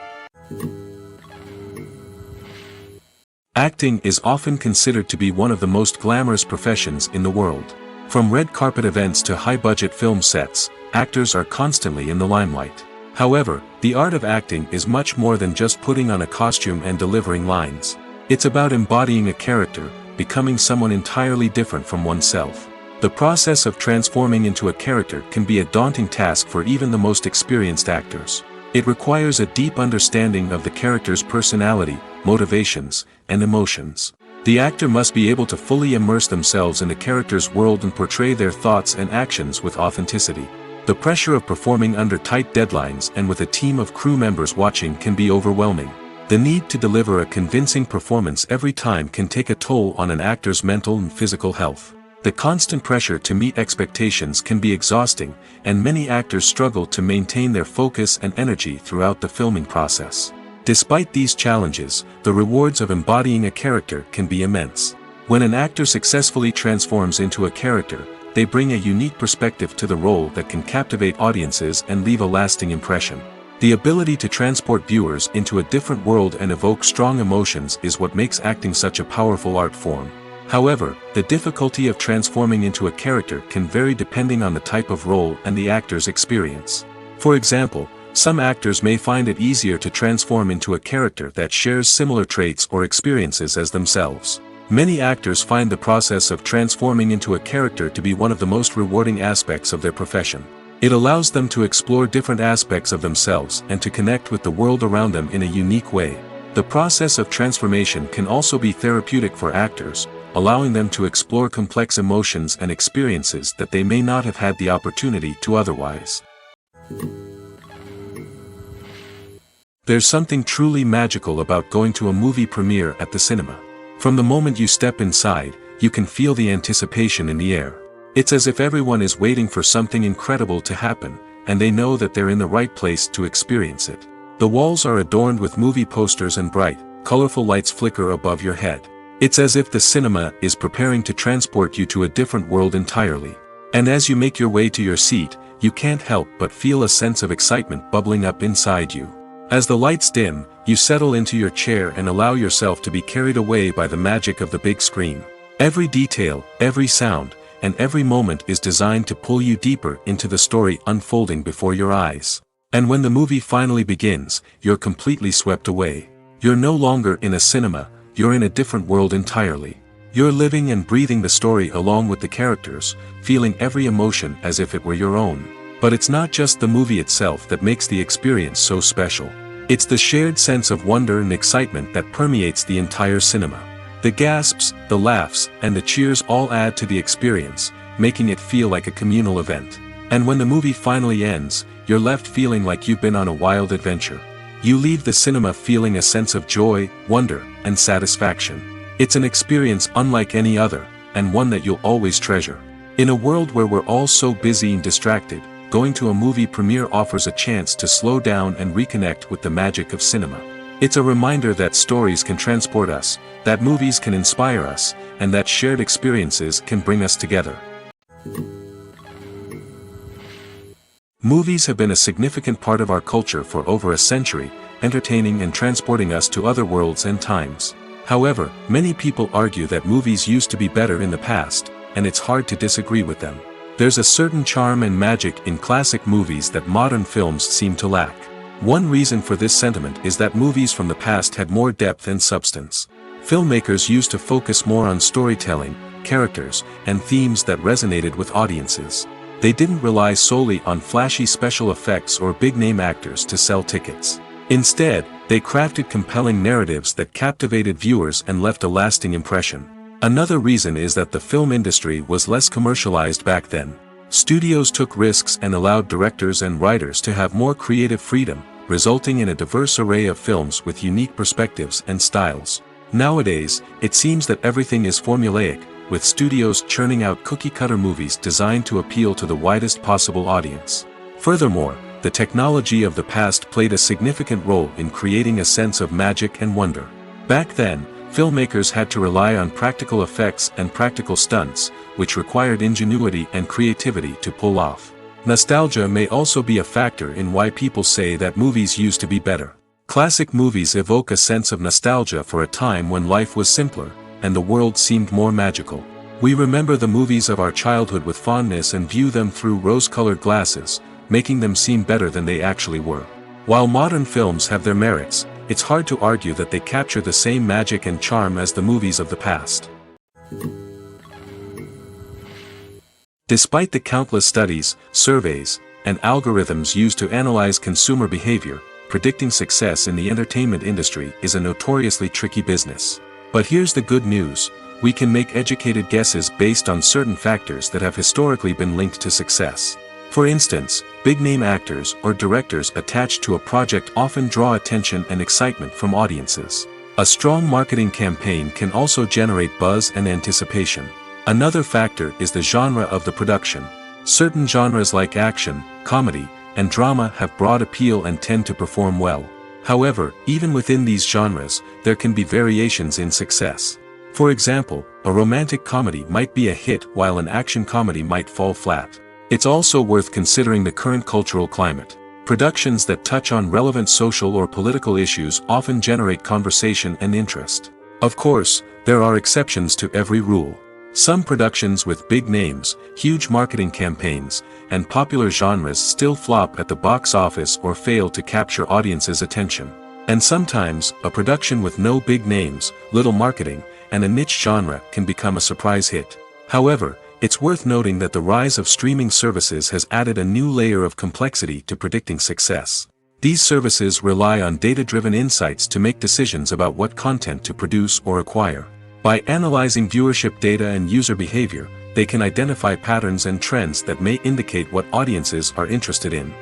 Acting is often considered to be one of the most glamorous professions in the world. From red carpet events to high-budget film sets, actors are constantly in the limelight. However, the art of acting is much more than just putting on a costume and delivering lines. It's about embodying a character, becoming someone entirely different from oneself. The process of transforming into a character can be a daunting task for even the most experienced actors. It requires a deep understanding of the character's personality, motivations, and emotions. The actor must be able to fully immerse themselves in the character's world and portray their thoughts and actions with authenticity. The pressure of performing under tight deadlines and with a team of crew members watching can be overwhelming. The need to deliver a convincing performance every time can take a toll on an actor's mental and physical health. The constant pressure to meet expectations can be exhausting, and many actors struggle to maintain their focus and energy throughout the filming process. Despite these challenges, the rewards of embodying a character can be immense. When an actor successfully transforms into a character, they bring a unique perspective to the role that can captivate audiences and leave a lasting impression. The ability to transport viewers into a different world and evoke strong emotions is what makes acting such a powerful art form. However, the difficulty of transforming into a character can vary depending on the type of role and the actor's experience. For example, some actors may find it easier to transform into a character that shares similar traits or experiences as themselves. Many actors find the process of transforming into a character to be one of the most rewarding aspects of their profession. It allows them to explore different aspects of themselves and to connect with the world around them in a unique way. The process of transformation can also be therapeutic for actors, allowing them to explore complex emotions and experiences that they may not have had the opportunity to otherwise. There's something truly magical about going to a movie premiere at the cinema. From the moment you step inside, you can feel the anticipation in the air. It's as if everyone is waiting for something incredible to happen, and they know that they're in the right place to experience it. The walls are adorned with movie posters and bright, colorful lights flicker above your head. It's as if the cinema is preparing to transport you to a different world entirely. And as you make your way to your seat, you can't help but feel a sense of excitement bubbling up inside you. As the lights dim, you settle into your chair and allow yourself to be carried away by the magic of the big screen. Every detail, every sound, and every moment is designed to pull you deeper into the story unfolding before your eyes. And when the movie finally begins, you're completely swept away. You're no longer in a cinema, you're in a different world entirely. You're living and breathing the story along with the characters, feeling every emotion as if it were your own. But it's not just the movie itself that makes the experience so special. It's the shared sense of wonder and excitement that permeates the entire cinema. The gasps, the laughs, and the cheers all add to the experience, making it feel like a communal event. And when the movie finally ends, you're left feeling like you've been on a wild adventure. You leave the cinema feeling a sense of joy, wonder, and satisfaction. It's an experience unlike any other, and one that you'll always treasure. In a world where we're all so busy and distracted, going to a movie premiere offers a chance to slow down and reconnect with the magic of cinema. It's a reminder that stories can transport us, that movies can inspire us, and that shared experiences can bring us together. Movies have been a significant part of our culture for over a century, entertaining and transporting us to other worlds and times. However, many people argue that movies used to be better in the past, and it's hard to disagree with them. There's a certain charm and magic in classic movies that modern films seem to lack. One reason for this sentiment is that movies from the past had more depth and substance. Filmmakers used to focus more on storytelling, characters, and themes that resonated with audiences. They didn't rely solely on flashy special effects or big-name actors to sell tickets. Instead, they crafted compelling narratives that captivated viewers and left a lasting impression. Another reason is that the film industry was less commercialized back then. Studios took risks and allowed directors and writers to have more creative freedom, resulting in a diverse array of films with unique perspectives and styles. Nowadays, it seems that everything is formulaic, with studios churning out cookie-cutter movies designed to appeal to the widest possible audience. Furthermore, the technology of the past played a significant role in creating a sense of magic and wonder. Back then, filmmakers had to rely on practical effects and practical stunts, which required ingenuity and creativity to pull off. Nostalgia may also be a factor in why people say that movies used to be better. Classic movies evoke a sense of nostalgia for a time when life was simpler, and the world seemed more magical. We remember the movies of our childhood with fondness and view them through rose-colored glasses, making them seem better than they actually were. While modern films have their merits, it's hard to argue that they capture the same magic and charm as the movies of the past. Despite the countless studies, surveys, and algorithms used to analyze consumer behavior, predicting success in the entertainment industry is a notoriously tricky business. But here's the good news: we can make educated guesses based on certain factors that have historically been linked to success. For instance, big-name actors or directors attached to a project often draw attention and excitement from audiences. A strong marketing campaign can also generate buzz and anticipation. Another factor is the genre of the production. Certain genres like action, comedy, and drama have broad appeal and tend to perform well. However, even within these genres, there can be variations in success. For example, a romantic comedy might be a hit while an action comedy might fall flat. It's also worth considering the current cultural climate. Productions that touch on relevant social or political issues often generate conversation and interest. Of course, there are exceptions to every rule. Some productions with big names, huge marketing campaigns, and popular genres still flop at the box office or fail to capture audiences' attention. And sometimes, a production with no big names, little marketing, and a niche genre can become a surprise hit. However, it's worth noting that the rise of streaming services has added a new layer of complexity to predicting success. These services rely on data-driven insights to make decisions about what content to produce or acquire. By analyzing viewership data and user behavior, they can identify patterns and trends that may indicate what audiences are interested in.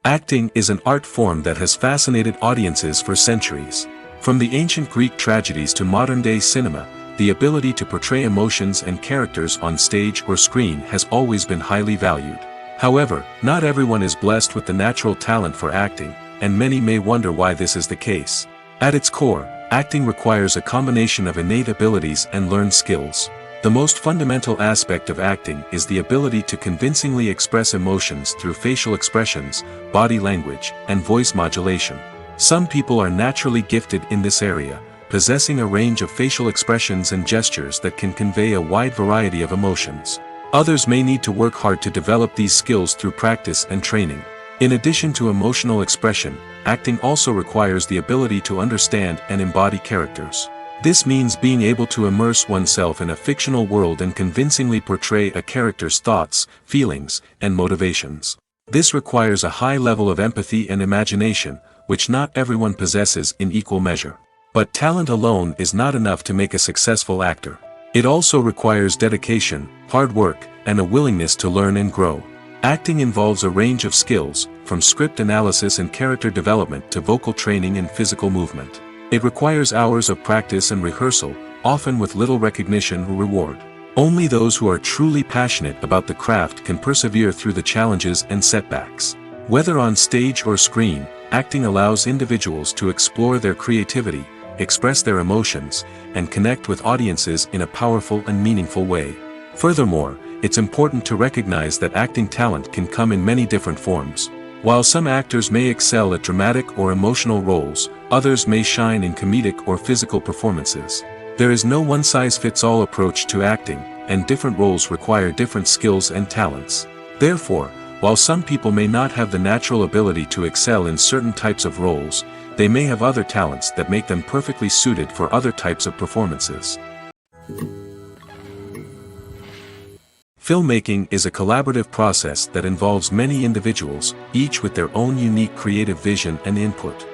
Acting is an art form that has fascinated audiences for centuries. From the ancient Greek tragedies to modern-day cinema, the ability to portray emotions and characters on stage or screen has always been highly valued. However, not everyone is blessed with the natural talent for acting, and many may wonder why this is the case. At its core, acting requires a combination of innate abilities and learned skills. The most fundamental aspect of acting is the ability to convincingly express emotions through facial expressions, body language, and voice modulation. Some people are naturally gifted in this area, possessing a range of facial expressions and gestures that can convey a wide variety of emotions. Others may need to work hard to develop these skills through practice and training. In addition to emotional expression, acting also requires the ability to understand and embody characters. This means being able to immerse oneself in a fictional world and convincingly portray a character's thoughts, feelings, and motivations. This requires a high level of empathy and imagination, which not everyone possesses in equal measure. But talent alone is not enough to make a successful actor. It also requires dedication, hard work, and a willingness to learn and grow. Acting involves a range of skills, from script analysis and character development to vocal training and physical movement. It requires hours of practice and rehearsal, often with little recognition or reward. Only those who are truly passionate about the craft can persevere through the challenges and setbacks. Whether on stage or screen, acting allows individuals to explore their creativity, express their emotions, and connect with audiences in a powerful and meaningful way. Furthermore, it's important to recognize that acting talent can come in many different forms. While some actors may excel at dramatic or emotional roles, others may shine in comedic or physical performances. There is no one-size-fits-all approach to acting, and different roles require different skills and talents. Therefore, While some people may not have the natural ability to excel in certain types of roles, they may have other talents that make them perfectly suited for other types of performances. Filmmaking is a collaborative process that involves many individuals, each with their own unique creative vision and input.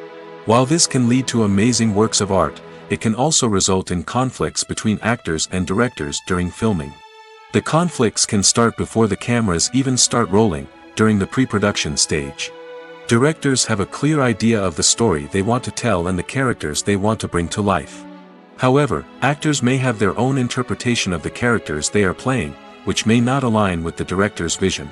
While this can lead to amazing works of art, it can also result in conflicts between actors and directors during filming. The conflicts can start before the cameras even start rolling, during the pre-production stage. Directors have a clear idea of the story they want to tell and the characters they want to bring to life. However, actors may have their own interpretation of the characters they are playing, which may not align with the director's vision.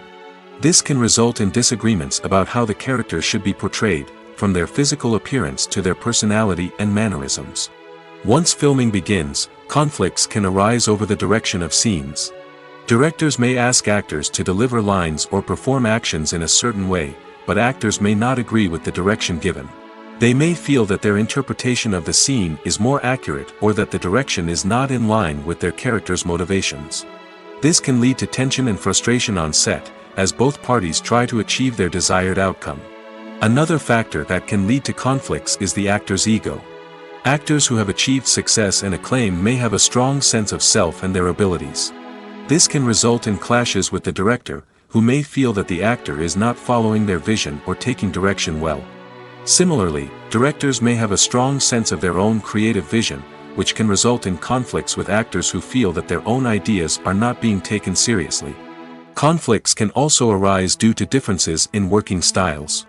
This can result in disagreements about how the characters should be portrayed, from their physical appearance to their personality and mannerisms. Once filming begins, conflicts can arise over the direction of scenes. Directors may ask actors to deliver lines or perform actions in a certain way, but actors may not agree with the direction given. They may feel that their interpretation of the scene is more accurate or that the direction is not in line with their character's motivations. This can lead to tension and frustration on set, as both parties try to achieve their desired outcome. Another factor that can lead to conflicts is the actor's ego. Actors who have achieved success and acclaim may have a strong sense of self and their abilities. This can result in clashes with the director, who may feel that the actor is not following their vision or taking direction well. Similarly, directors may have a strong sense of their own creative vision, which can result in conflicts with actors who feel that their own ideas are not being taken seriously. Conflicts can also arise due to differences in working styles.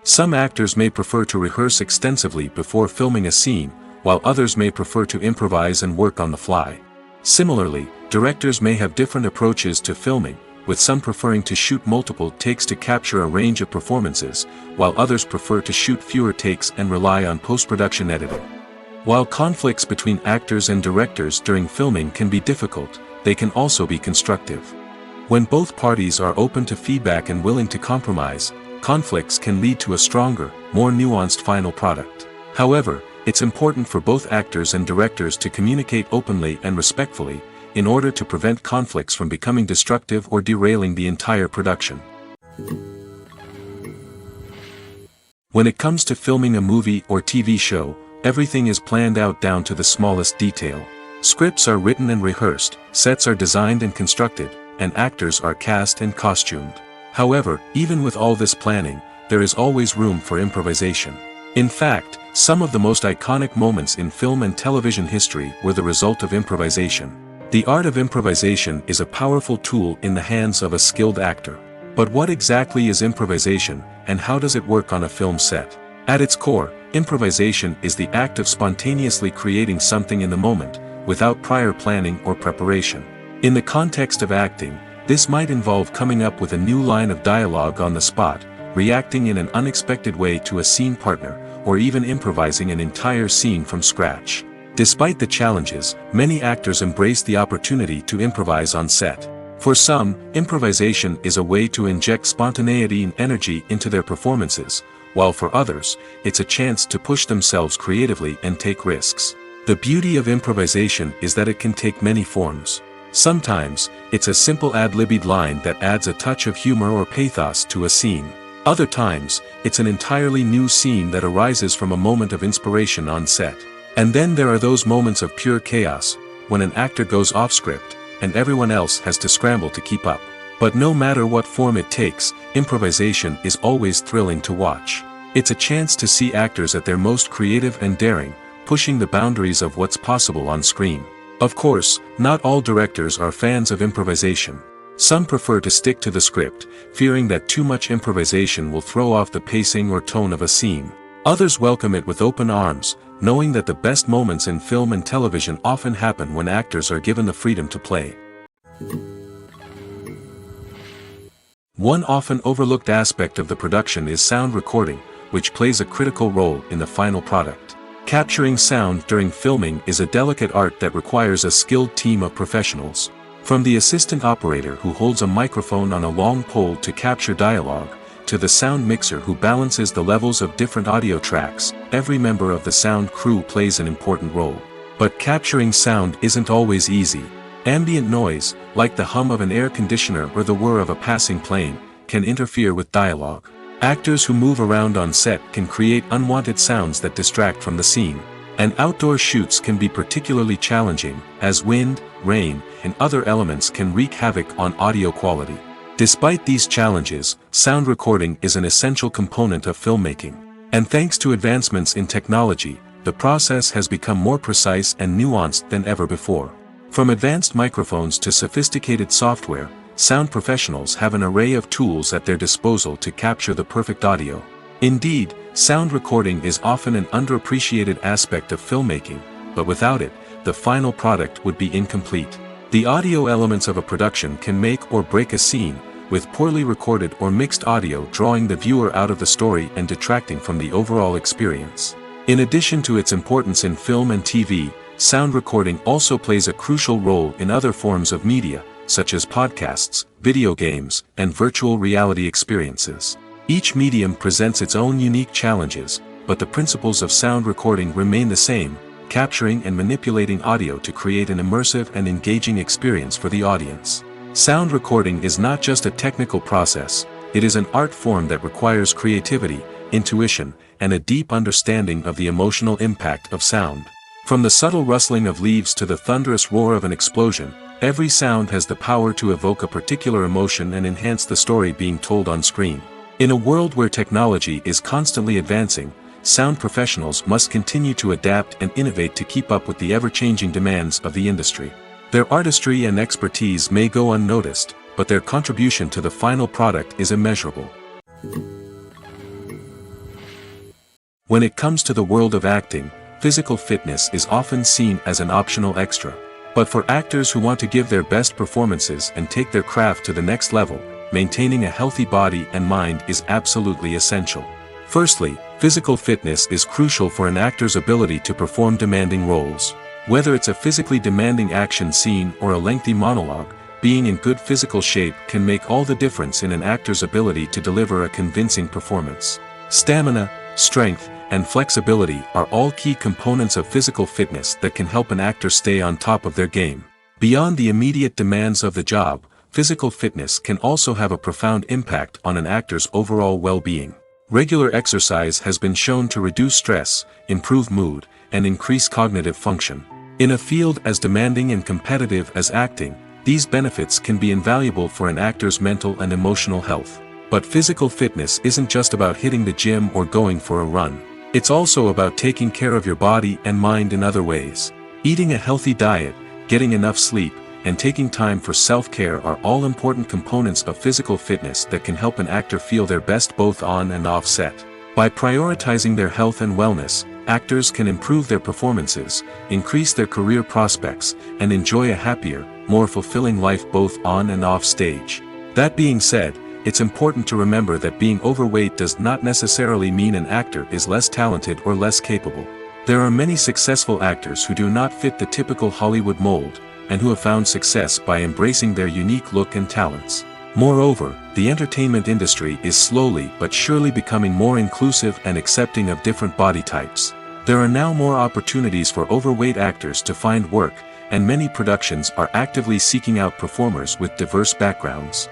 Some actors may prefer to rehearse extensively before filming a scene, while others may prefer to improvise and work on the fly. Similarly, directors may have different approaches to filming, with some preferring to shoot multiple takes to capture a range of performances, while others prefer to shoot fewer takes and rely on post-production editing. While conflicts between actors and directors during filming can be difficult, they can also be constructive. When both parties are open to feedback and willing to compromise, conflicts can lead to a stronger, more nuanced final product. However, it's important for both actors and directors to communicate openly and respectfully, in order to prevent conflicts from becoming destructive or derailing the entire production. When it comes to filming a movie or TV show, everything is planned out down to the smallest detail. Scripts are written and rehearsed, sets are designed and constructed, and actors are cast and costumed. However, even with all this planning, there is always room for improvisation. In fact, some of the most iconic moments in film and television history were the result of improvisation. The art of improvisation is a powerful tool in the hands of a skilled actor. But what exactly is improvisation, and how does it work on a film set? At its core, improvisation is the act of spontaneously creating something in the moment, without prior planning or preparation. In the context of acting, this might involve coming up with a new line of dialogue on the spot, reacting in an unexpected way to a scene partner, or even improvising an entire scene from scratch. Despite the challenges, many actors embrace the opportunity to improvise on set. For some, improvisation is a way to inject spontaneity and energy into their performances, while for others, it's a chance to push themselves creatively and take risks. The beauty of improvisation is that it can take many forms. Sometimes, it's a simple ad-libbed line that adds a touch of humor or pathos to a scene. Other times, it's an entirely new scene that arises from a moment of inspiration on set. And then there are those moments of pure chaos, when an actor goes off script, and everyone else has to scramble to keep up. But no matter what form it takes, improvisation is always thrilling to watch. It's a chance to see actors at their most creative and daring, pushing the boundaries of what's possible on screen. Of course, not all directors are fans of improvisation. Some prefer to stick to the script, fearing that too much improvisation will throw off the pacing or tone of a scene. Others welcome it with open arms, knowing that the best moments in film and television often happen when actors are given the freedom to play. One often overlooked aspect of the production is sound recording, which plays a critical role in the final product. Capturing sound during filming is a delicate art that requires a skilled team of professionals. From the assistant operator who holds a microphone on a long pole to capture dialogue, to the sound mixer who balances the levels of different audio tracks, every member of the sound crew plays an important role. But capturing sound isn't always easy. Ambient noise, like the hum of an air conditioner or the whir of a passing plane, can interfere with dialogue. Actors who move around on set can create unwanted sounds that distract from the scene. And outdoor shoots can be particularly challenging, as wind, rain, and other elements can wreak havoc on audio quality. Despite these challenges, sound recording is an essential component of filmmaking. And thanks to advancements in technology, the process has become more precise and nuanced than ever before. From advanced microphones to sophisticated software, sound professionals have an array of tools at their disposal to capture the perfect audio. Indeed, sound recording is often an underappreciated aspect of filmmaking, but without it, the final product would be incomplete. The audio elements of a production can make or break a scene, with poorly recorded or mixed audio drawing the viewer out of the story and detracting from the overall experience. In addition to its importance in film and TV, sound recording also plays a crucial role in other forms of media, such as podcasts, video games, and virtual reality experiences. Each medium presents its own unique challenges, but the principles of sound recording remain the same, capturing and manipulating audio to create an immersive and engaging experience for the audience. Sound recording is not just a technical process, it is an art form that requires creativity, intuition, and a deep understanding of the emotional impact of sound. From the subtle rustling of leaves to the thunderous roar of an explosion, every sound has the power to evoke a particular emotion and enhance the story being told on screen. In a world where technology is constantly advancing, sound professionals must continue to adapt and innovate to keep up with the ever-changing demands of the industry. Their artistry and expertise may go unnoticed, but their contribution to the final product is immeasurable. When it comes to the world of acting, physical fitness is often seen as an optional extra. But for actors who want to give their best performances and take their craft to the next level, maintaining a healthy body and mind is absolutely essential. Firstly, physical fitness is crucial for an actor's ability to perform demanding roles. Whether it's a physically demanding action scene or a lengthy monologue, being in good physical shape can make all the difference in an actor's ability to deliver a convincing performance. Stamina, strength, and flexibility are all key components of physical fitness that can help an actor stay on top of their game. Beyond the immediate demands of the job, physical fitness can also have a profound impact on an actor's overall well-being. Regular exercise has been shown to reduce stress, improve mood, and increase cognitive function. In a field as demanding and competitive as acting, these benefits can be invaluable for an actor's mental and emotional health. But physical fitness isn't just about hitting the gym or going for a run. It's also about taking care of your body and mind in other ways. Eating a healthy diet, getting enough sleep, and taking time for self-care are all important components of physical fitness that can help an actor feel their best both on and off set. By prioritizing their health and wellness, actors can improve their performances, increase their career prospects, and enjoy a happier, more fulfilling life both on and off stage. That being said, it's important to remember that being overweight does not necessarily mean an actor is less talented or less capable. There are many successful actors who do not fit the typical Hollywood mold, and who have found success by embracing their unique look and talents. Moreover, the entertainment industry is slowly but surely becoming more inclusive and accepting of different body types. There are now more opportunities for overweight actors to find work, and many productions are actively seeking out performers with diverse backgrounds.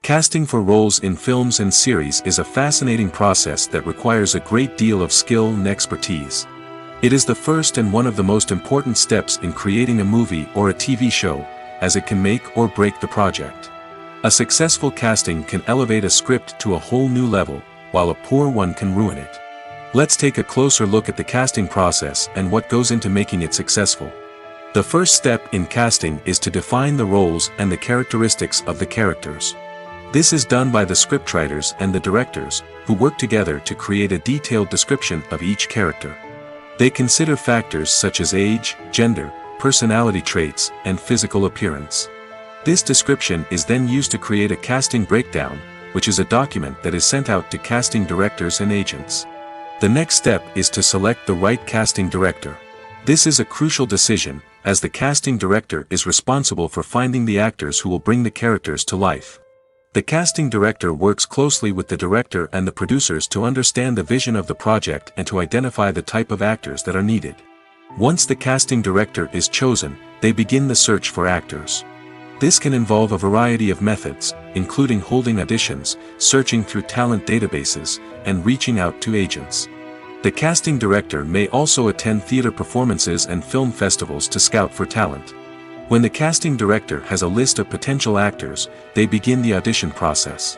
Casting for roles in films and series is a fascinating process that requires a great deal of skill and expertise. It is the first and one of the most important steps in creating a movie or a TV show, as it can make or break the project. A successful casting can elevate a script to a whole new level, while a poor one can ruin it. Let's take a closer look at the casting process and what goes into making it successful. The first step in casting is to define the roles and the characteristics of the characters. This is done by the scriptwriters and the directors, who work together to create a detailed description of each character. They consider factors such as age, gender, personality traits, and physical appearance. This description is then used to create a casting breakdown, which is a document that is sent out to casting directors and agents. The next step is to select the right casting director. This is a crucial decision, as the casting director is responsible for finding the actors who will bring the characters to life. The casting director works closely with the director and the producers to understand the vision of the project and to identify the type of actors that are needed. Once the casting director is chosen, they begin the search for actors. This can involve a variety of methods, including holding auditions, searching through talent databases, and reaching out to agents. The casting director may also attend theater performances and film festivals to scout for talent. When the casting director has a list of potential actors, they begin the audition process.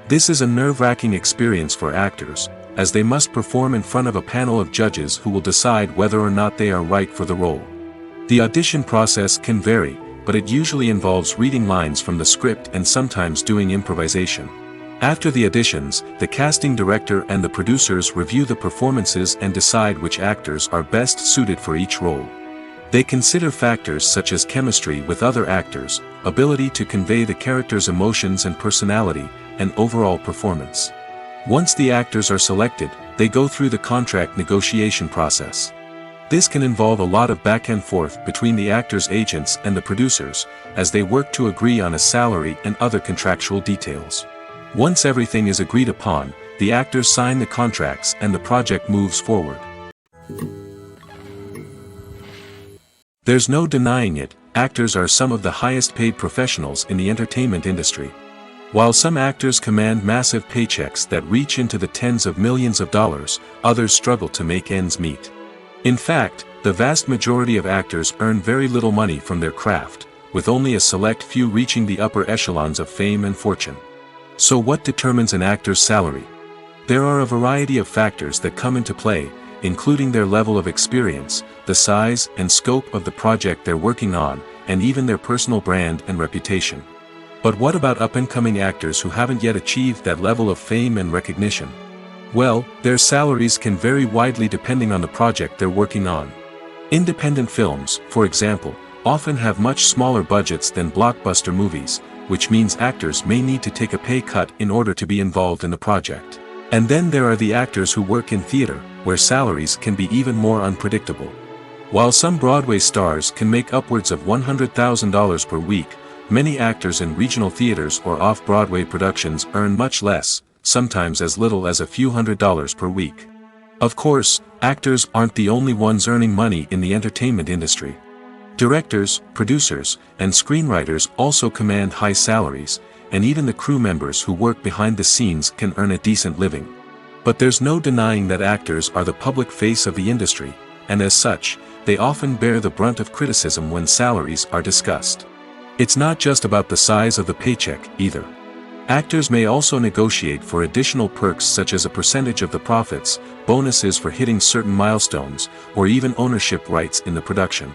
This is a nerve-wracking experience for actors, as they must perform in front of a panel of judges who will decide whether or not they are right for the role. The audition process can vary, but it usually involves reading lines from the script and sometimes doing improvisation. After the auditions, the casting director and the producers review the performances and decide which actors are best suited for each role. They consider factors such as chemistry with other actors, ability to convey the character's emotions and personality, and overall performance. Once the actors are selected, they go through the contract negotiation process. This can involve a lot of back and forth between the actors' agents and the producers, as they work to agree on a salary and other contractual details. Once everything is agreed upon, the actors sign the contracts and the project moves forward. There's no denying it, actors are some of the highest paid professionals in the entertainment industry. While some actors command massive paychecks that reach into the tens of millions of dollars, others struggle to make ends meet. In fact, the vast majority of actors earn very little money from their craft, with only a select few reaching the upper echelons of fame and fortune. So what determines an actor's salary? There are a variety of factors that come into play, including their level of experience, the size and scope of the project they're working on, and even their personal brand and reputation. But what about up-and-coming actors who haven't yet achieved that level of fame and recognition? Well, their salaries can vary widely depending on the project they're working on. Independent films, for example, often have much smaller budgets than blockbuster movies, which means actors may need to take a pay cut in order to be involved in the project. And then there are the actors who work in theater, where salaries can be even more unpredictable. While some Broadway stars can make upwards of $100,000 per week, many actors in regional theaters or off-Broadway productions earn much less, sometimes as little as a few $100s per week. Of course, actors aren't the only ones earning money in the entertainment industry. Directors, producers, and screenwriters also command high salaries, and even the crew members who work behind the scenes can earn a decent living. But there's no denying that actors are the public face of the industry, and as such, they often bear the brunt of criticism when salaries are discussed. It's not just about the size of the paycheck, either. Actors may also negotiate for additional perks such as a percentage of the profits, bonuses for hitting certain milestones, or even ownership rights in the production.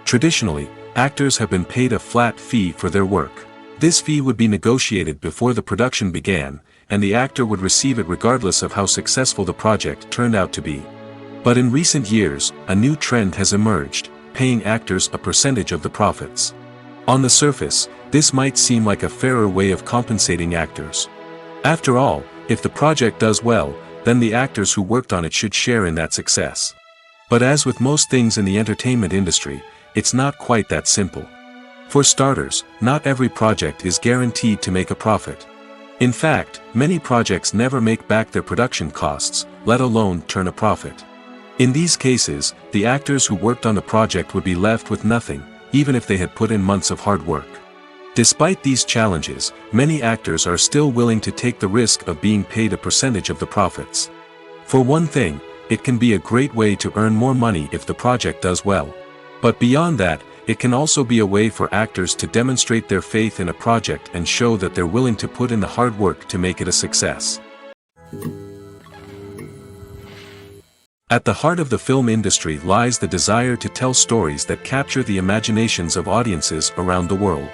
Traditionally, actors have been paid a flat fee for their work. This fee would be negotiated before the production began, and the actor would receive it regardless of how successful the project turned out to be. But in recent years, a new trend has emerged, paying actors a percentage of the profits. On the surface, this might seem like a fairer way of compensating actors. After all, if the project does well, then the actors who worked on it should share in that success. But as with most things in the entertainment industry, it's not quite that simple. For starters, not every project is guaranteed to make a profit. In fact, many projects never make back their production costs, let alone turn a profit. In these cases, the actors who worked on the project would be left with nothing, even if they had put in months of hard work. Despite these challenges, many actors are still willing to take the risk of being paid a percentage of the profits. For one thing, it can be a great way to earn more money if the project does well. But beyond that, it can also be a way for actors to demonstrate their faith in a project and show that they're willing to put in the hard work to make it a success. At the heart of the film industry lies the desire to tell stories that capture the imaginations of audiences around the world.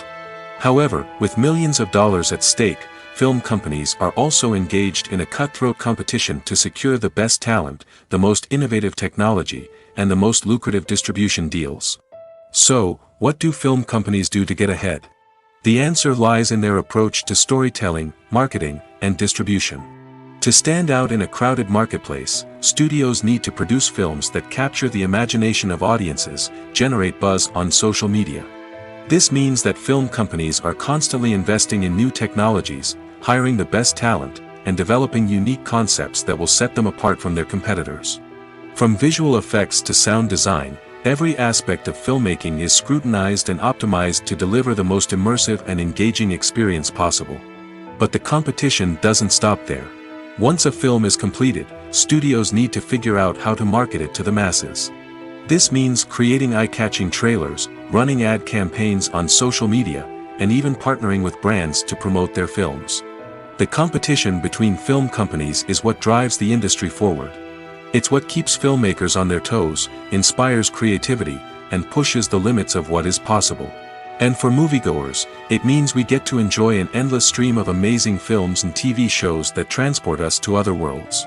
However, with millions of dollars at stake, film companies are also engaged in a cutthroat competition to secure the best talent, the most innovative technology, and the most lucrative distribution deals. So, what do film companies do to get ahead? The answer lies in their approach to storytelling, marketing, and distribution. To stand out in a crowded marketplace, studios need to produce films that capture the imagination of audiences, generate buzz on social media. This means that film companies are constantly investing in new technologies, hiring the best talent, and developing unique concepts that will set them apart from their competitors. From visual effects to sound design, Every aspect of filmmaking is scrutinized and optimized to deliver the most immersive and engaging experience possible. But the competition doesn't stop there. Once a film is completed, studios need to figure out how to market it to the masses. This means creating eye-catching trailers, running ad campaigns on social media, and even partnering with brands to promote their films. The competition between film companies is what drives the industry forward. It's what keeps filmmakers on their toes, inspires creativity, and pushes the limits of what is possible. And for moviegoers, it means we get to enjoy an endless stream of amazing films and TV shows that transport us to other worlds.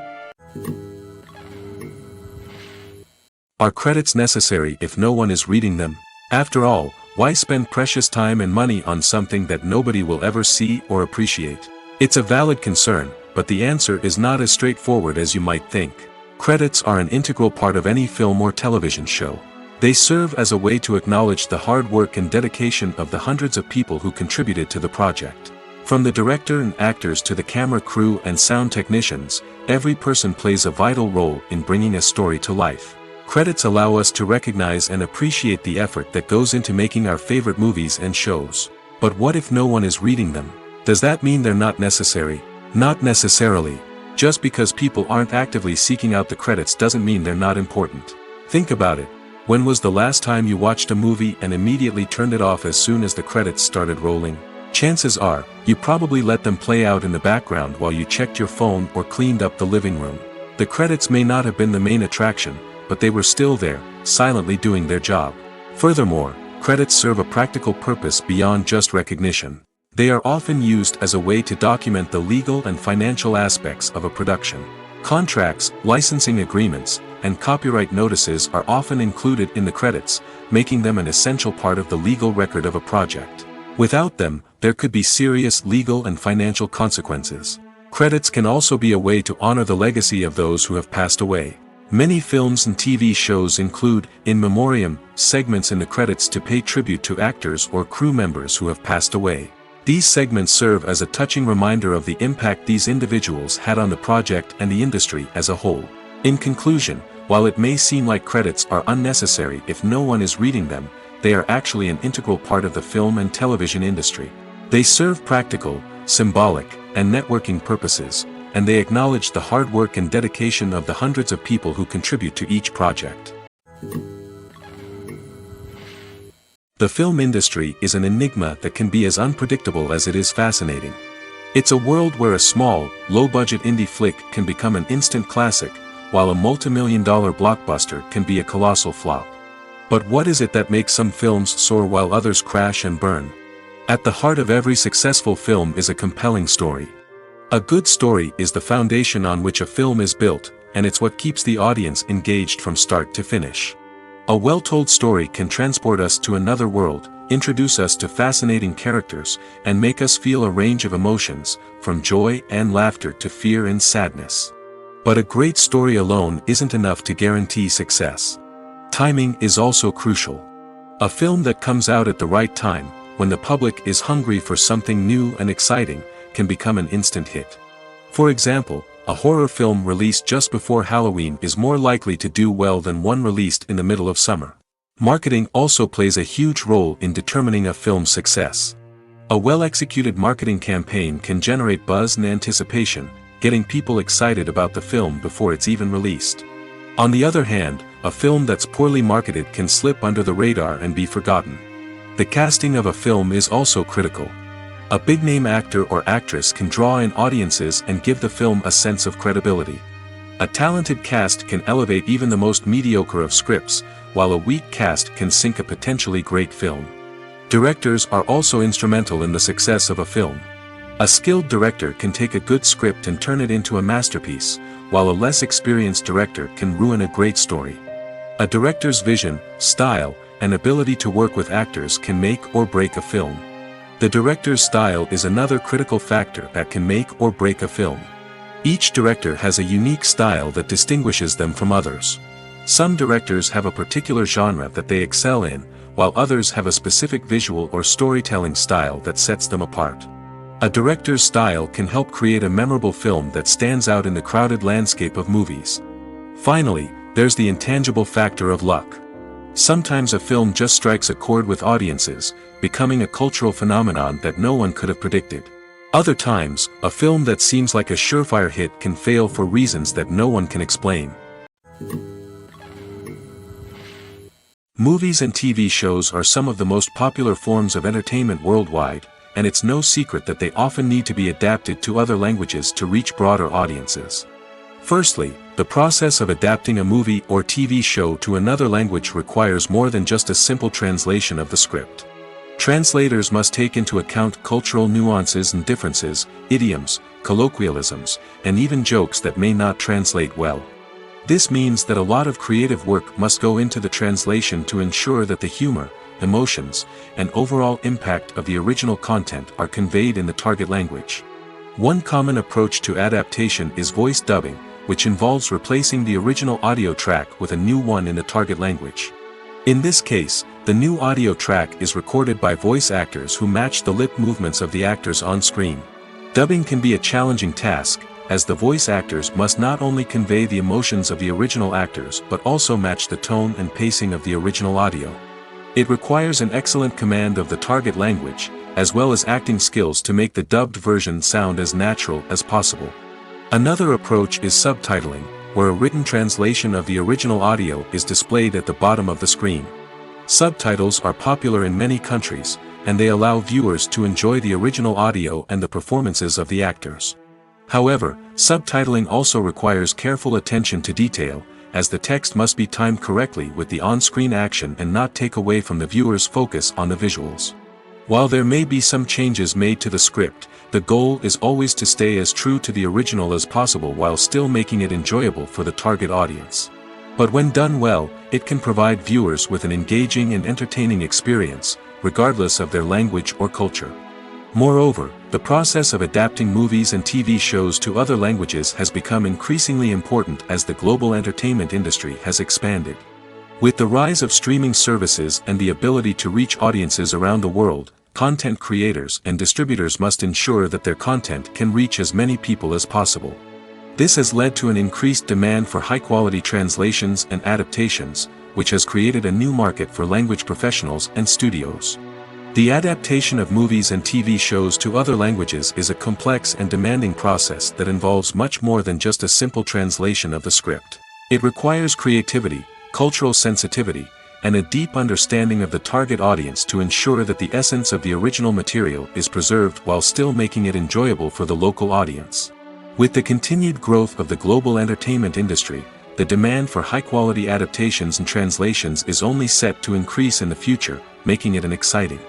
Are credits necessary if no one is reading them? After all, why spend precious time and money on something that nobody will ever see or appreciate? It's a valid concern, but the answer is not as straightforward as you might think. Credits are an integral part of any film or television show. They serve as a way to acknowledge the hard work and dedication of the hundreds of people who contributed to the project. From the director and actors to the camera crew and sound technicians, every person plays a vital role in bringing a story to life. Credits allow us to recognize and appreciate the effort that goes into making our favorite movies and shows. But what if no one is reading them? Does that mean they're not necessary? Not necessarily. Just because people aren't actively seeking out the credits doesn't mean they're not important. Think about it. When was the last time you watched a movie and immediately turned it off as soon as the credits started rolling? Chances are, you probably let them play out in the background while you checked your phone or cleaned up the living room. The credits may not have been the main attraction, but they were still there, silently doing their job. Furthermore, credits serve a practical purpose beyond just recognition. They are often used as a way to document the legal and financial aspects of a production. Contracts, licensing agreements, and copyright notices are often included in the credits, making them an essential part of the legal record of a project. Without them, there could be serious legal and financial consequences. Credits can also be a way to honor the legacy of those who have passed away. Many films and TV shows include, in memoriam, segments in the credits to pay tribute to actors or crew members who have passed away. These segments serve as a touching reminder of the impact these individuals had on the project and the industry as a whole. In conclusion, while it may seem like credits are unnecessary if no one is reading them, they are actually an integral part of the film and television industry. They serve practical, symbolic, and networking purposes, and they acknowledge the hard work and dedication of the hundreds of people who contribute to each project. The film industry is an enigma that can be as unpredictable as it is fascinating. It's a world where a small, low-budget indie flick can become an instant classic, while a multi-million-dollar blockbuster can be a colossal flop. But what is it that makes some films soar while others crash and burn? At the heart of every successful film is a compelling story. A good story is the foundation on which a film is built, and it's what keeps the audience engaged from start to finish. A well-told story can transport us to another world, introduce us to fascinating characters, and make us feel a range of emotions, from joy and laughter to fear and sadness. But a great story alone isn't enough to guarantee success. Timing is also crucial. A film that comes out at the right time, when the public is hungry for something new and exciting, can become an instant hit. For example, a horror film released just before Halloween is more likely to do well than one released in the middle of summer. Marketing also plays a huge role in determining a film's success. A well-executed marketing campaign can generate buzz and anticipation, getting people excited about the film before it's even released. On the other hand, a film that's poorly marketed can slip under the radar and be forgotten. The casting of a film is also critical. A big-name actor or actress can draw in audiences and give the film a sense of credibility. A talented cast can elevate even the most mediocre of scripts, while a weak cast can sink a potentially great film. Directors are also instrumental in the success of a film. A skilled director can take a good script and turn it into a masterpiece, while a less experienced director can ruin a great story. A director's vision, style, and ability to work with actors can make or break a film. The director's style is another critical factor that can make or break a film. Each director has a unique style that distinguishes them from others. Some directors have a particular genre that they excel in, while others have a specific visual or storytelling style that sets them apart. A director's style can help create a memorable film that stands out in the crowded landscape of movies. Finally, there's the intangible factor of luck. Sometimes a film just strikes a chord with audiences, becoming a cultural phenomenon that no one could have predicted. Other times, a film that seems like a surefire hit can fail for reasons that no one can explain. Movies and TV shows are some of the most popular forms of entertainment worldwide, and it's no secret that they often need to be adapted to other languages to reach broader audiences. Firstly, the process of adapting a movie or TV show to another language requires more than just a simple translation of the script. Translators must take into account cultural nuances and differences, idioms, colloquialisms, and even jokes that may not translate well. This means that a lot of creative work must go into the translation to ensure that the humor, emotions, and overall impact of the original content are conveyed in the target language. One common approach to adaptation is voice dubbing, which involves replacing the original audio track with a new one in the target language. In this case, the new audio track is recorded by voice actors who match the lip movements of the actors on screen. Dubbing can be a challenging task, as the voice actors must not only convey the emotions of the original actors but also match the tone and pacing of the original audio. It requires an excellent command of the target language, as well as acting skills to make the dubbed version sound as natural as possible. Another approach is subtitling, where a written translation of the original audio is displayed at the bottom of the screen. Subtitles are popular in many countries, and they allow viewers to enjoy the original audio and the performances of the actors. However, subtitling also requires careful attention to detail, as the text must be timed correctly with the on-screen action and not take away from the viewer's focus on the visuals. While there may be some changes made to the script, the goal is always to stay as true to the original as possible while still making it enjoyable for the target audience. But when done well, it can provide viewers with an engaging and entertaining experience, regardless of their language or culture. Moreover, the process of adapting movies and TV shows to other languages has become increasingly important as the global entertainment industry has expanded. With the rise of streaming services and the ability to reach audiences around the world, content creators and distributors must ensure that their content can reach as many people as possible. This has led to an increased demand for high-quality translations and adaptations, which has created a new market for language professionals and studios. The adaptation of movies and TV shows to other languages is a complex and demanding process that involves much more than just a simple translation of the script. It requires creativity, cultural sensitivity, and a deep understanding of the target audience to ensure that the essence of the original material is preserved while still making it enjoyable for the local audience. With the continued growth of the global entertainment industry, the demand for high-quality adaptations and translations is only set to increase in the future, making it an exciting.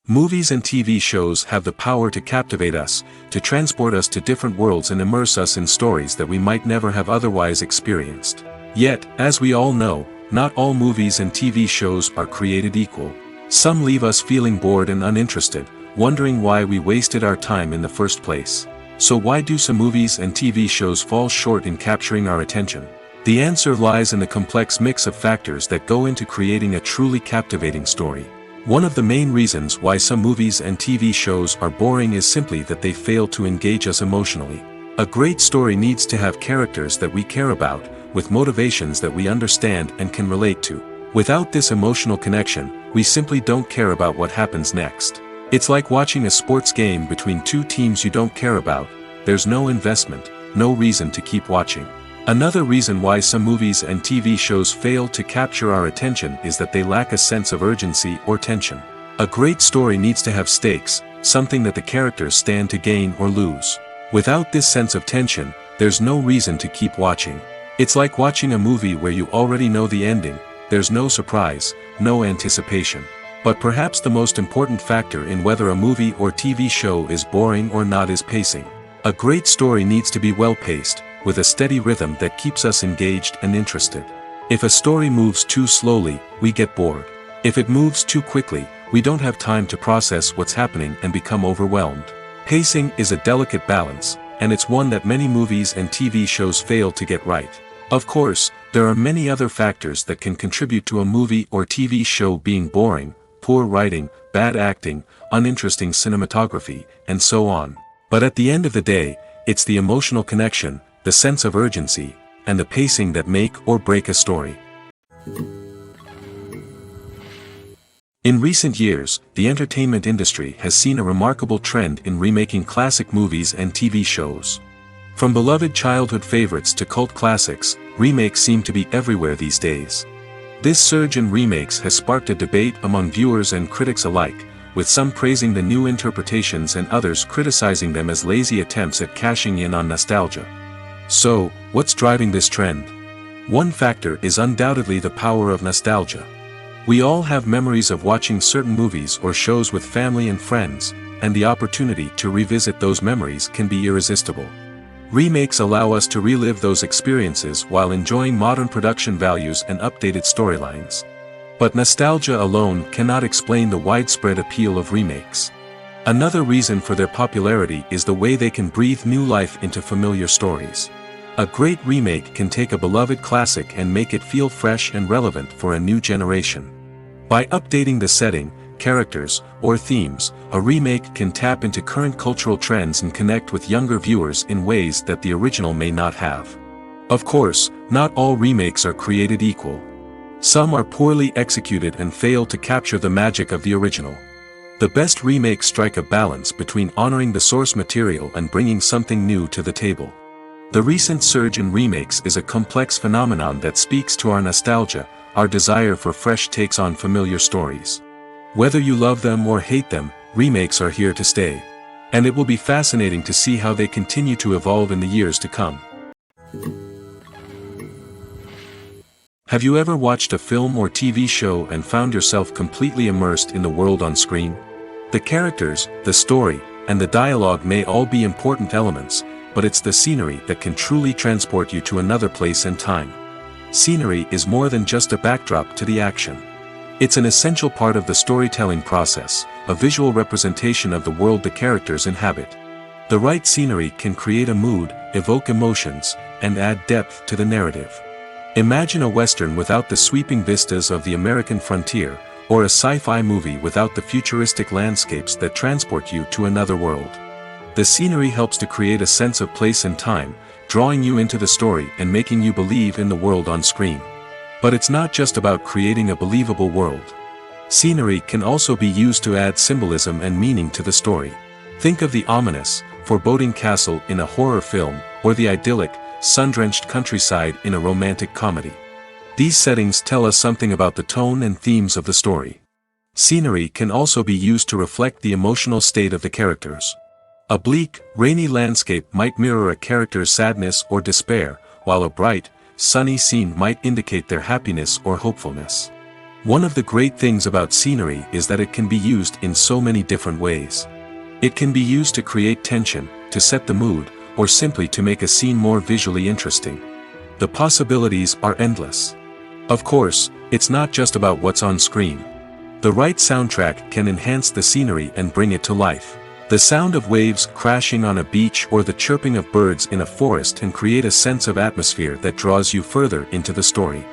Movies and TV shows have the power to captivate us, to transport us to different worlds and immerse us in stories that we might never have otherwise experienced. Yet, as we all know, not all movies and TV shows are created equal. Some leave us feeling bored and uninterested, wondering why we wasted our time in the first place. So why do some movies and TV shows fall short in capturing our attention? The answer lies in the complex mix of factors that go into creating a truly captivating story. One of the main reasons why some movies and TV shows are boring is simply that they fail to engage us emotionally. A great story needs to have characters that we care about, with motivations that we understand and can relate to. Without this emotional connection, we simply don't care about what happens next. It's like watching a sports game between two teams you don't care about. There's no investment, no reason to keep watching. Another reason why some movies and TV shows fail to capture our attention is that they lack a sense of urgency or tension. A great story needs to have stakes, something that the characters stand to gain or lose. Without this sense of tension, there's no reason to keep watching. It's like watching a movie where you already know the ending, there's no surprise, no anticipation. But perhaps the most important factor in whether a movie or TV show is boring or not is pacing. A great story needs to be well-paced, with a steady rhythm that keeps us engaged and interested. If a story moves too slowly, we get bored. If it moves too quickly, we don't have time to process what's happening and become overwhelmed. Pacing is a delicate balance, and it's one that many movies and TV shows fail to get right. Of course, there are many other factors that can contribute to a movie or TV show being boring: poor writing, bad acting, uninteresting cinematography, and so on. But at the end of the day, it's the emotional connection, the sense of urgency, and the pacing that make or break a story. In recent years, the entertainment industry has seen a remarkable trend in remaking classic movies and TV shows. From beloved childhood favorites to cult classics, remakes seem to be everywhere these days. This surge in remakes has sparked a debate among viewers and critics alike, with some praising the new interpretations and others criticizing them as lazy attempts at cashing in on nostalgia. So, what's driving this trend? One factor is undoubtedly the power of nostalgia. We all have memories of watching certain movies or shows with family and friends, and the opportunity to revisit those memories can be irresistible. Remakes allow us to relive those experiences while enjoying modern production values and updated storylines. But nostalgia alone cannot explain the widespread appeal of remakes. Another reason for their popularity is the way they can breathe new life into familiar stories. A great remake can take a beloved classic and make it feel fresh and relevant for a new generation. By updating the setting, characters, or themes, a remake can tap into current cultural trends and connect with younger viewers in ways that the original may not have. Of course, not all remakes are created equal. Some are poorly executed and fail to capture the magic of the original. The best remakes strike a balance between honoring the source material and bringing something new to the table. The recent surge in remakes is a complex phenomenon that speaks to our nostalgia, our desire for fresh takes on familiar stories. Whether you love them or hate them, remakes are here to stay. And it will be fascinating to see how they continue to evolve in the years to come. Have you ever watched a film or TV show and found yourself completely immersed in the world on screen? The characters, the story, and the dialogue may all be important elements, but it's the scenery that can truly transport you to another place and time. Scenery is more than just a backdrop to the action. It's an essential part of the storytelling process, a visual representation of the world the characters inhabit. The right scenery can create a mood, evoke emotions, and add depth to the narrative. Imagine a Western without the sweeping vistas of the American frontier, or a sci-fi movie without the futuristic landscapes that transport you to another world. The scenery helps to create a sense of place and time, drawing you into the story and making you believe in the world on screen. But it's not just about creating a believable world. Scenery can also be used to add symbolism and meaning to the story. Think of the ominous, foreboding castle in a horror film, or the idyllic, sun-drenched countryside in a romantic comedy. These settings tell us something about the tone and themes of the story. Scenery can also be used to reflect the emotional state of the characters. A bleak, rainy landscape might mirror a character's sadness or despair, while a bright, sunny scene might indicate their happiness or hopefulness. One of the great things about scenery is that it can be used in so many different ways. It can be used to create tension, to set the mood, or simply to make a scene more visually interesting. The possibilities are endless. Of course, it's not just about what's on screen. The right soundtrack can enhance the scenery and bring it to life. The sound of waves crashing on a beach or the chirping of birds in a forest can create a sense of atmosphere that draws you further into the story.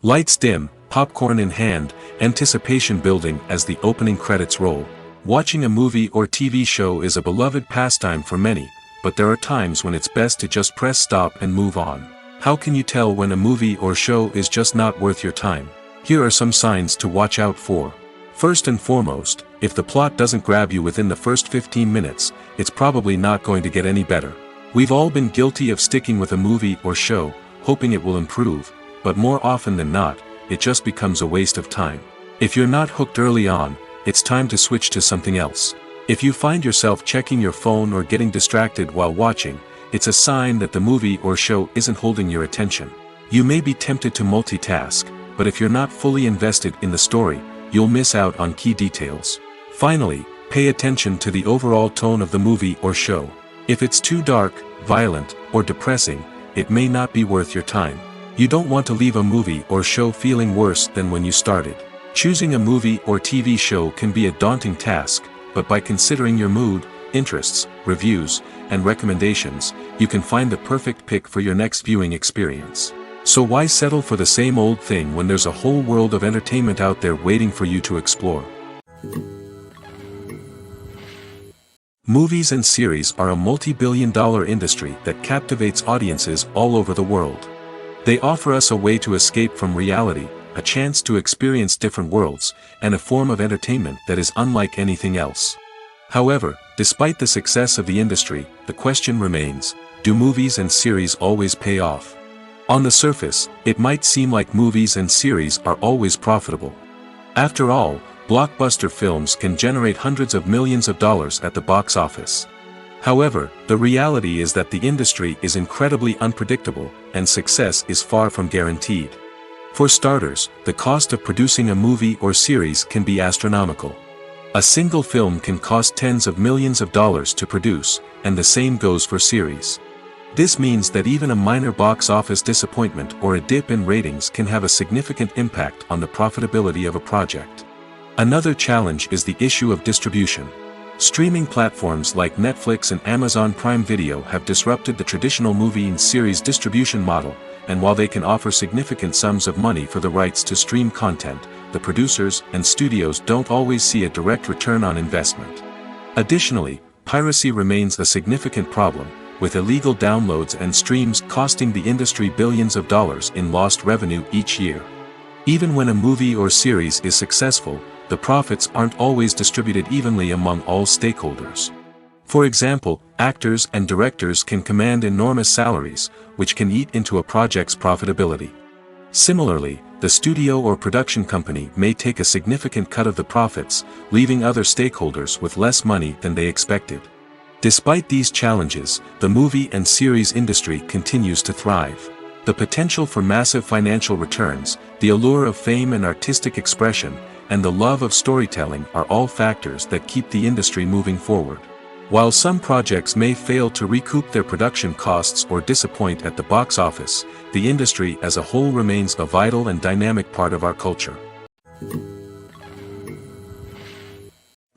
Lights dim, popcorn in hand, anticipation building as the opening credits roll. Watching a movie or TV show is a beloved pastime for many, but there are times when it's best to just press stop and move on. How can you tell when a movie or show is just not worth your time? Here are some signs to watch out for. First and foremost, if the plot doesn't grab you within the first 15 minutes, it's probably not going to get any better. We've all been guilty of sticking with a movie or show, hoping it will improve, but more often than not, it just becomes a waste of time. If you're not hooked early on, it's time to switch to something else. If you find yourself checking your phone or getting distracted while watching, it's a sign that the movie or show isn't holding your attention. You may be tempted to multitask, but if you're not fully invested in the story, you'll miss out on key details. Finally, pay attention to the overall tone of the movie or show. If it's too dark, violent, or depressing, it may not be worth your time. You don't want to leave a movie or show feeling worse than when you started. Choosing a movie or TV show can be a daunting task, but by considering your mood, interests, reviews, and recommendations, you can find the perfect pick for your next viewing experience. So why settle for the same old thing when there's a whole world of entertainment out there waiting for you to explore? Movies and series are a multi-billion-dollar industry that captivates audiences all over the world. They offer us a way to escape from reality, a chance to experience different worlds, and a form of entertainment that is unlike anything else. However, despite the success of the industry, the question remains, do movies and series always pay off? On the surface, it might seem like movies and series are always profitable. After all, blockbuster films can generate hundreds of millions of dollars at the box office. However, the reality is that the industry is incredibly unpredictable, and success is far from guaranteed. For starters, the cost of producing a movie or series can be astronomical. A single film can cost tens of millions of dollars to produce, and the same goes for series. This means that even a minor box office disappointment or a dip in ratings can have a significant impact on the profitability of a project. Another challenge is the issue of distribution. Streaming platforms like Netflix and Amazon Prime Video have disrupted the traditional movie and series distribution model, and while they can offer significant sums of money for the rights to stream content, the producers and studios don't always see a direct return on investment. Additionally, piracy remains a significant problem, with illegal downloads and streams costing the industry billions of dollars in lost revenue each year. Even when a movie or series is successful, the profits aren't always distributed evenly among all stakeholders. For example, actors and directors can command enormous salaries, which can eat into a project's profitability. Similarly, the studio or production company may take a significant cut of the profits, leaving other stakeholders with less money than they expected. Despite these challenges, the movie and series industry continues to thrive. The potential for massive financial returns, the allure of fame and artistic expression, and the love of storytelling are all factors that keep the industry moving forward. While some projects may fail to recoup their production costs or disappoint at the box office, the industry as a whole remains a vital and dynamic part of our culture.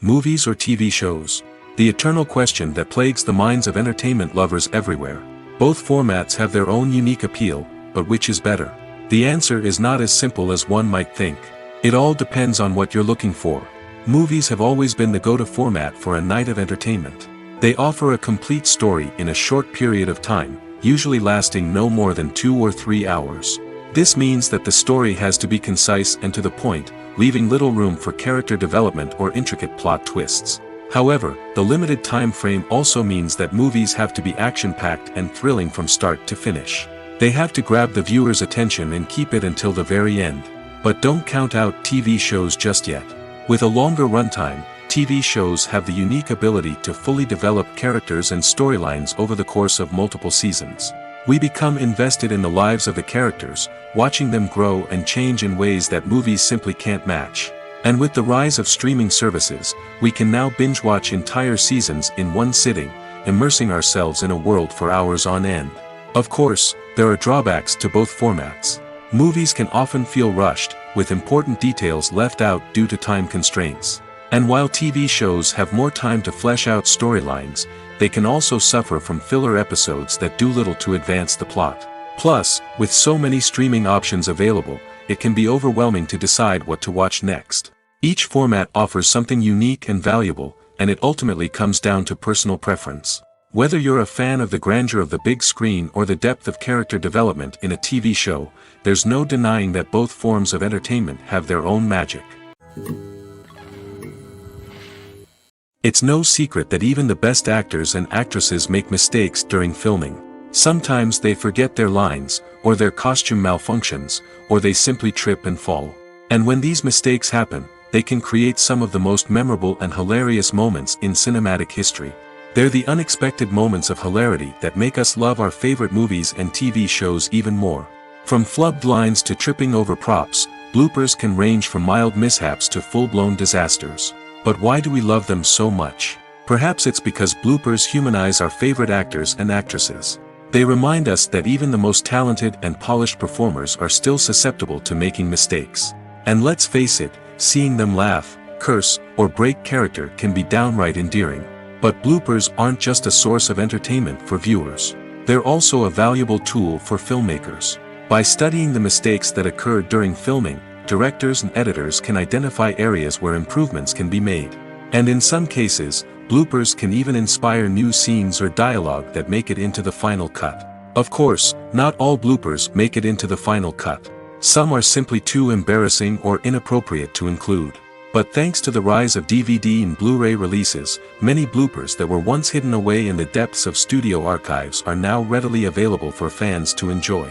Movies or TV shows? The eternal question that plagues the minds of entertainment lovers everywhere. Both formats have their own unique appeal, but which is better? The answer is not as simple as one might think. It all depends on what you're looking for. Movies have always been the go-to format for a night of entertainment. They offer a complete story in a short period of time, usually lasting no more than 2 or 3 hours. This means that the story has to be concise and to the point, leaving little room for character development or intricate plot twists. However, the limited time frame also means that movies have to be action-packed and thrilling from start to finish. They have to grab the viewer's attention and keep it until the very end. But don't count out TV shows just yet. With a longer runtime, TV shows have the unique ability to fully develop characters and storylines over the course of multiple seasons. We become invested in the lives of the characters, watching them grow and change in ways that movies simply can't match. And with the rise of streaming services, we can now binge-watch entire seasons in one sitting, immersing ourselves in a world for hours on end. Of course, there are drawbacks to both formats. Movies can often feel rushed, with important details left out due to time constraints. And while TV shows have more time to flesh out storylines, they can also suffer from filler episodes that do little to advance the plot. Plus, with so many streaming options available, it can be overwhelming to decide what to watch next. Each format offers something unique and valuable, and it ultimately comes down to personal preference. Whether you're a fan of the grandeur of the big screen or the depth of character development in a TV show, there's no denying that both forms of entertainment have their own magic. It's no secret that even the best actors and actresses make mistakes during filming. Sometimes they forget their lines, or their costume malfunctions, or they simply trip and fall. And when these mistakes happen, they can create some of the most memorable and hilarious moments in cinematic history. They're the unexpected moments of hilarity that make us love our favorite movies and TV shows even more. From flubbed lines to tripping over props, bloopers can range from mild mishaps to full-blown disasters. But why do we love them so much? Perhaps it's because bloopers humanize our favorite actors and actresses. They remind us that even the most talented and polished performers are still susceptible to making mistakes. And let's face it, seeing them laugh, curse, or break character can be downright endearing. But bloopers aren't just a source of entertainment for viewers. They're also a valuable tool for filmmakers. By studying the mistakes that occurred during filming, directors and editors can identify areas where improvements can be made. And in some cases, bloopers can even inspire new scenes or dialogue that make it into the final cut. Of course, not all bloopers make it into the final cut. Some are simply too embarrassing or inappropriate to include. But thanks to the rise of DVD and Blu-ray releases, many bloopers that were once hidden away in the depths of studio archives are now readily available for fans to enjoy.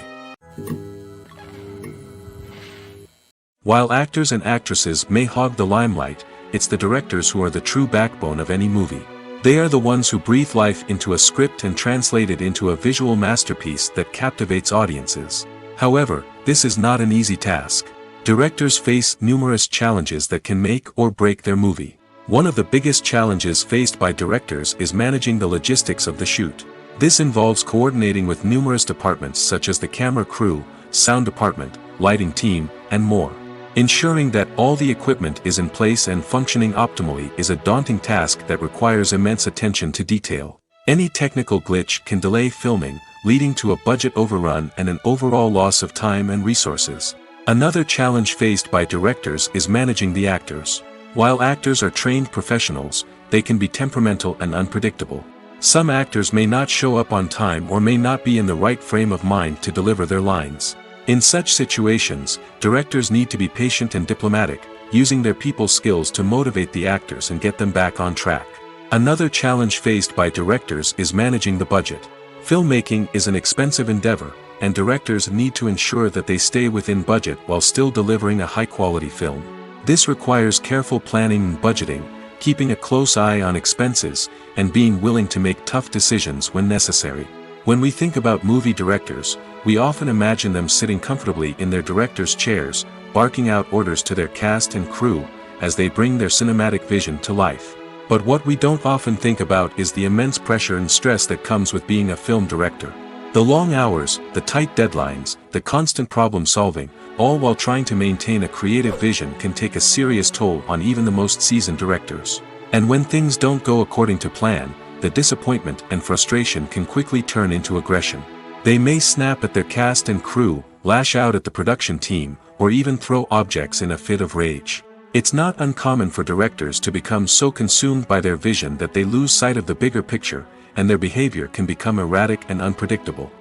While actors and actresses may hog the limelight, it's the directors who are the true backbone of any movie. They are the ones who breathe life into a script and translate it into a visual masterpiece that captivates audiences. However, this is not an easy task. Directors face numerous challenges that can make or break their movie. One of the biggest challenges faced by directors is managing the logistics of the shoot. This involves coordinating with numerous departments such as the camera crew, sound department, lighting team, and more. Ensuring that all the equipment is in place and functioning optimally is a daunting task that requires immense attention to detail. Any technical glitch can delay filming, leading to a budget overrun and an overall loss of time and resources. Another challenge faced by directors is managing the actors. While actors are trained professionals, they can be temperamental and unpredictable. Some actors may not show up on time or may not be in the right frame of mind to deliver their lines. In such situations, directors need to be patient and diplomatic, using their people skills to motivate the actors and get them back on track. Another challenge faced by directors is managing the budget. Filmmaking is an expensive endeavor, and directors need to ensure that they stay within budget while still delivering a high-quality film. This requires careful planning and budgeting, keeping a close eye on expenses, and being willing to make tough decisions when necessary. When we think about movie directors, we often imagine them sitting comfortably in their director's chairs, barking out orders to their cast and crew, as they bring their cinematic vision to life. But what we don't often think about is the immense pressure and stress that comes with being a film director. The long hours, the tight deadlines, the constant problem solving, all while trying to maintain a creative vision can take a serious toll on even the most seasoned directors. And when things don't go according to plan, the disappointment and frustration can quickly turn into aggression. They may snap at their cast and crew, lash out at the production team, or even throw objects in a fit of rage. It's not uncommon for directors to become so consumed by their vision that they lose sight of the bigger picture, and their behavior can become erratic and unpredictable.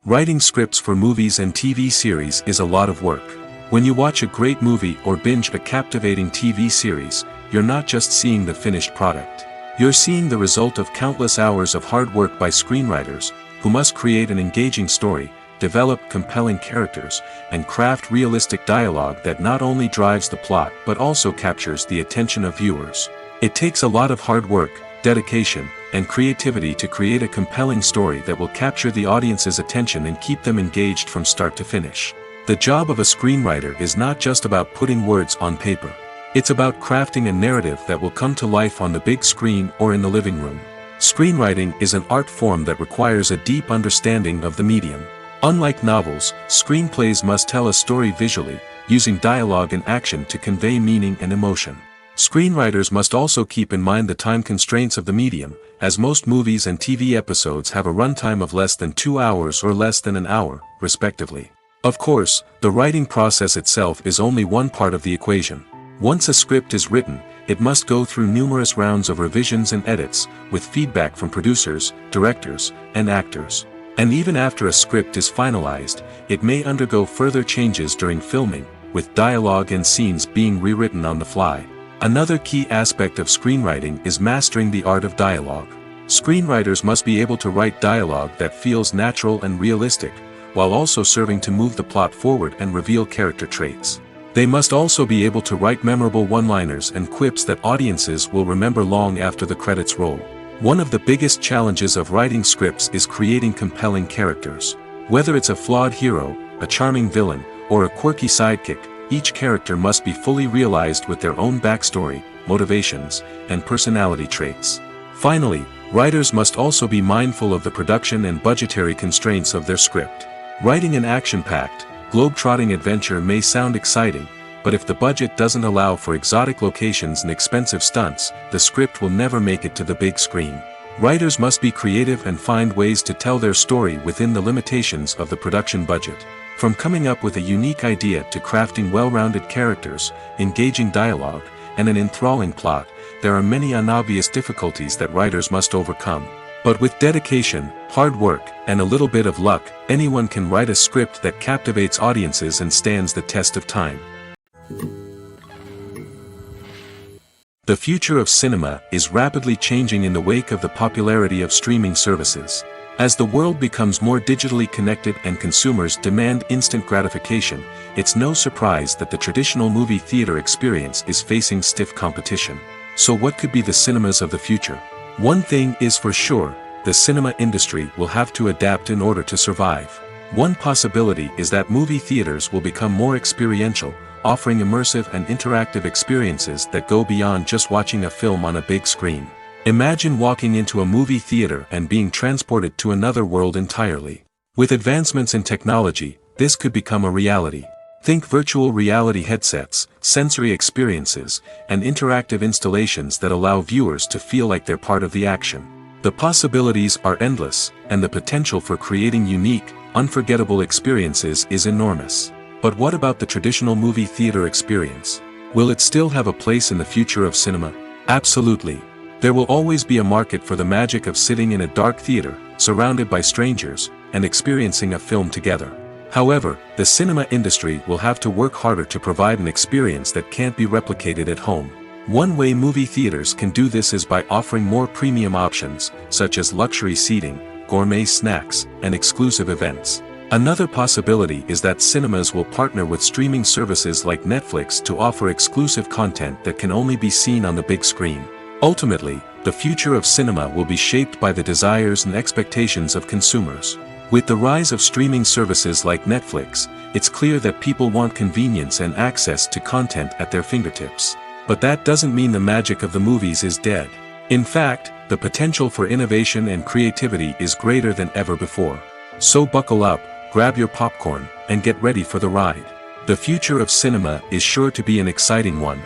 Writing scripts for movies and TV series is a lot of work. When you watch a great movie or binge a captivating TV series, you're not just seeing the finished product. You're seeing the result of countless hours of hard work by screenwriters, who must create an engaging story, develop compelling characters, and craft realistic dialogue that not only drives the plot but also captures the attention of viewers. It takes a lot of hard work, dedication, and creativity to create a compelling story that will capture the audience's attention and keep them engaged from start to finish. The job of a screenwriter is not just about putting words on paper. It's about crafting a narrative that will come to life on the big screen or in the living room. Screenwriting is an art form that requires a deep understanding of the medium. Unlike novels, screenplays must tell a story visually, using dialogue and action to convey meaning and emotion. Screenwriters must also keep in mind the time constraints of the medium, as most movies and TV episodes have a runtime of less than 2 hours or less than an hour, respectively. Of course, the writing process itself is only one part of the equation. Once a script is written, it must go through numerous rounds of revisions and edits, with feedback from producers, directors, and actors. And even after a script is finalized, it may undergo further changes during filming, with dialogue and scenes being rewritten on the fly. Another key aspect of screenwriting is mastering the art of dialogue. Screenwriters must be able to write dialogue that feels natural and realistic, while also serving to move the plot forward and reveal character traits. They must also be able to write memorable one-liners and quips that audiences will remember long after the credits roll. One of the biggest challenges of writing scripts is creating compelling characters. Whether it's a flawed hero, a charming villain, or a quirky sidekick, each character must be fully realized with their own backstory, motivations, and personality traits. Finally, writers must also be mindful of the production and budgetary constraints of their script. Writing an action-packed, globe-trotting adventure may sound exciting, but if the budget doesn't allow for exotic locations and expensive stunts, the script will never make it to the big screen. Writers must be creative and find ways to tell their story within the limitations of the production budget. From coming up with a unique idea to crafting well-rounded characters, engaging dialogue, and an enthralling plot, there are many unobvious difficulties that writers must overcome. But with dedication, hard work, and a little bit of luck, anyone can write a script that captivates audiences and stands the test of time. The future of cinema is rapidly changing in the wake of the popularity of streaming services. As the world becomes more digitally connected and consumers demand instant gratification, it's no surprise that the traditional movie theater experience is facing stiff competition. So what could be the cinemas of the future? One thing is for sure, the cinema industry will have to adapt in order to survive. One possibility is that movie theaters will become more experiential, offering immersive and interactive experiences that go beyond just watching a film on a big screen. Imagine walking into a movie theater and being transported to another world entirely. With advancements in technology, this could become a reality. Think virtual reality headsets, sensory experiences, and interactive installations that allow viewers to feel like they're part of the action. The possibilities are endless, and the potential for creating unique, unforgettable experiences is enormous. But what about the traditional movie theater experience? Will it still have a place in the future of cinema? Absolutely. There will always be a market for the magic of sitting in a dark theater, surrounded by strangers, and experiencing a film together. However, the cinema industry will have to work harder to provide an experience that can't be replicated at home. One way movie theaters can do this is by offering more premium options, such as luxury seating, gourmet snacks, and exclusive events. Another possibility is that cinemas will partner with streaming services like Netflix to offer exclusive content that can only be seen on the big screen. Ultimately, the future of cinema will be shaped by the desires and expectations of consumers. With the rise of streaming services like Netflix, it's clear that people want convenience and access to content at their fingertips. But that doesn't mean the magic of the movies is dead. In fact, the potential for innovation and creativity is greater than ever before. So buckle up, grab your popcorn, and get ready for the ride. The future of cinema is sure to be an exciting one.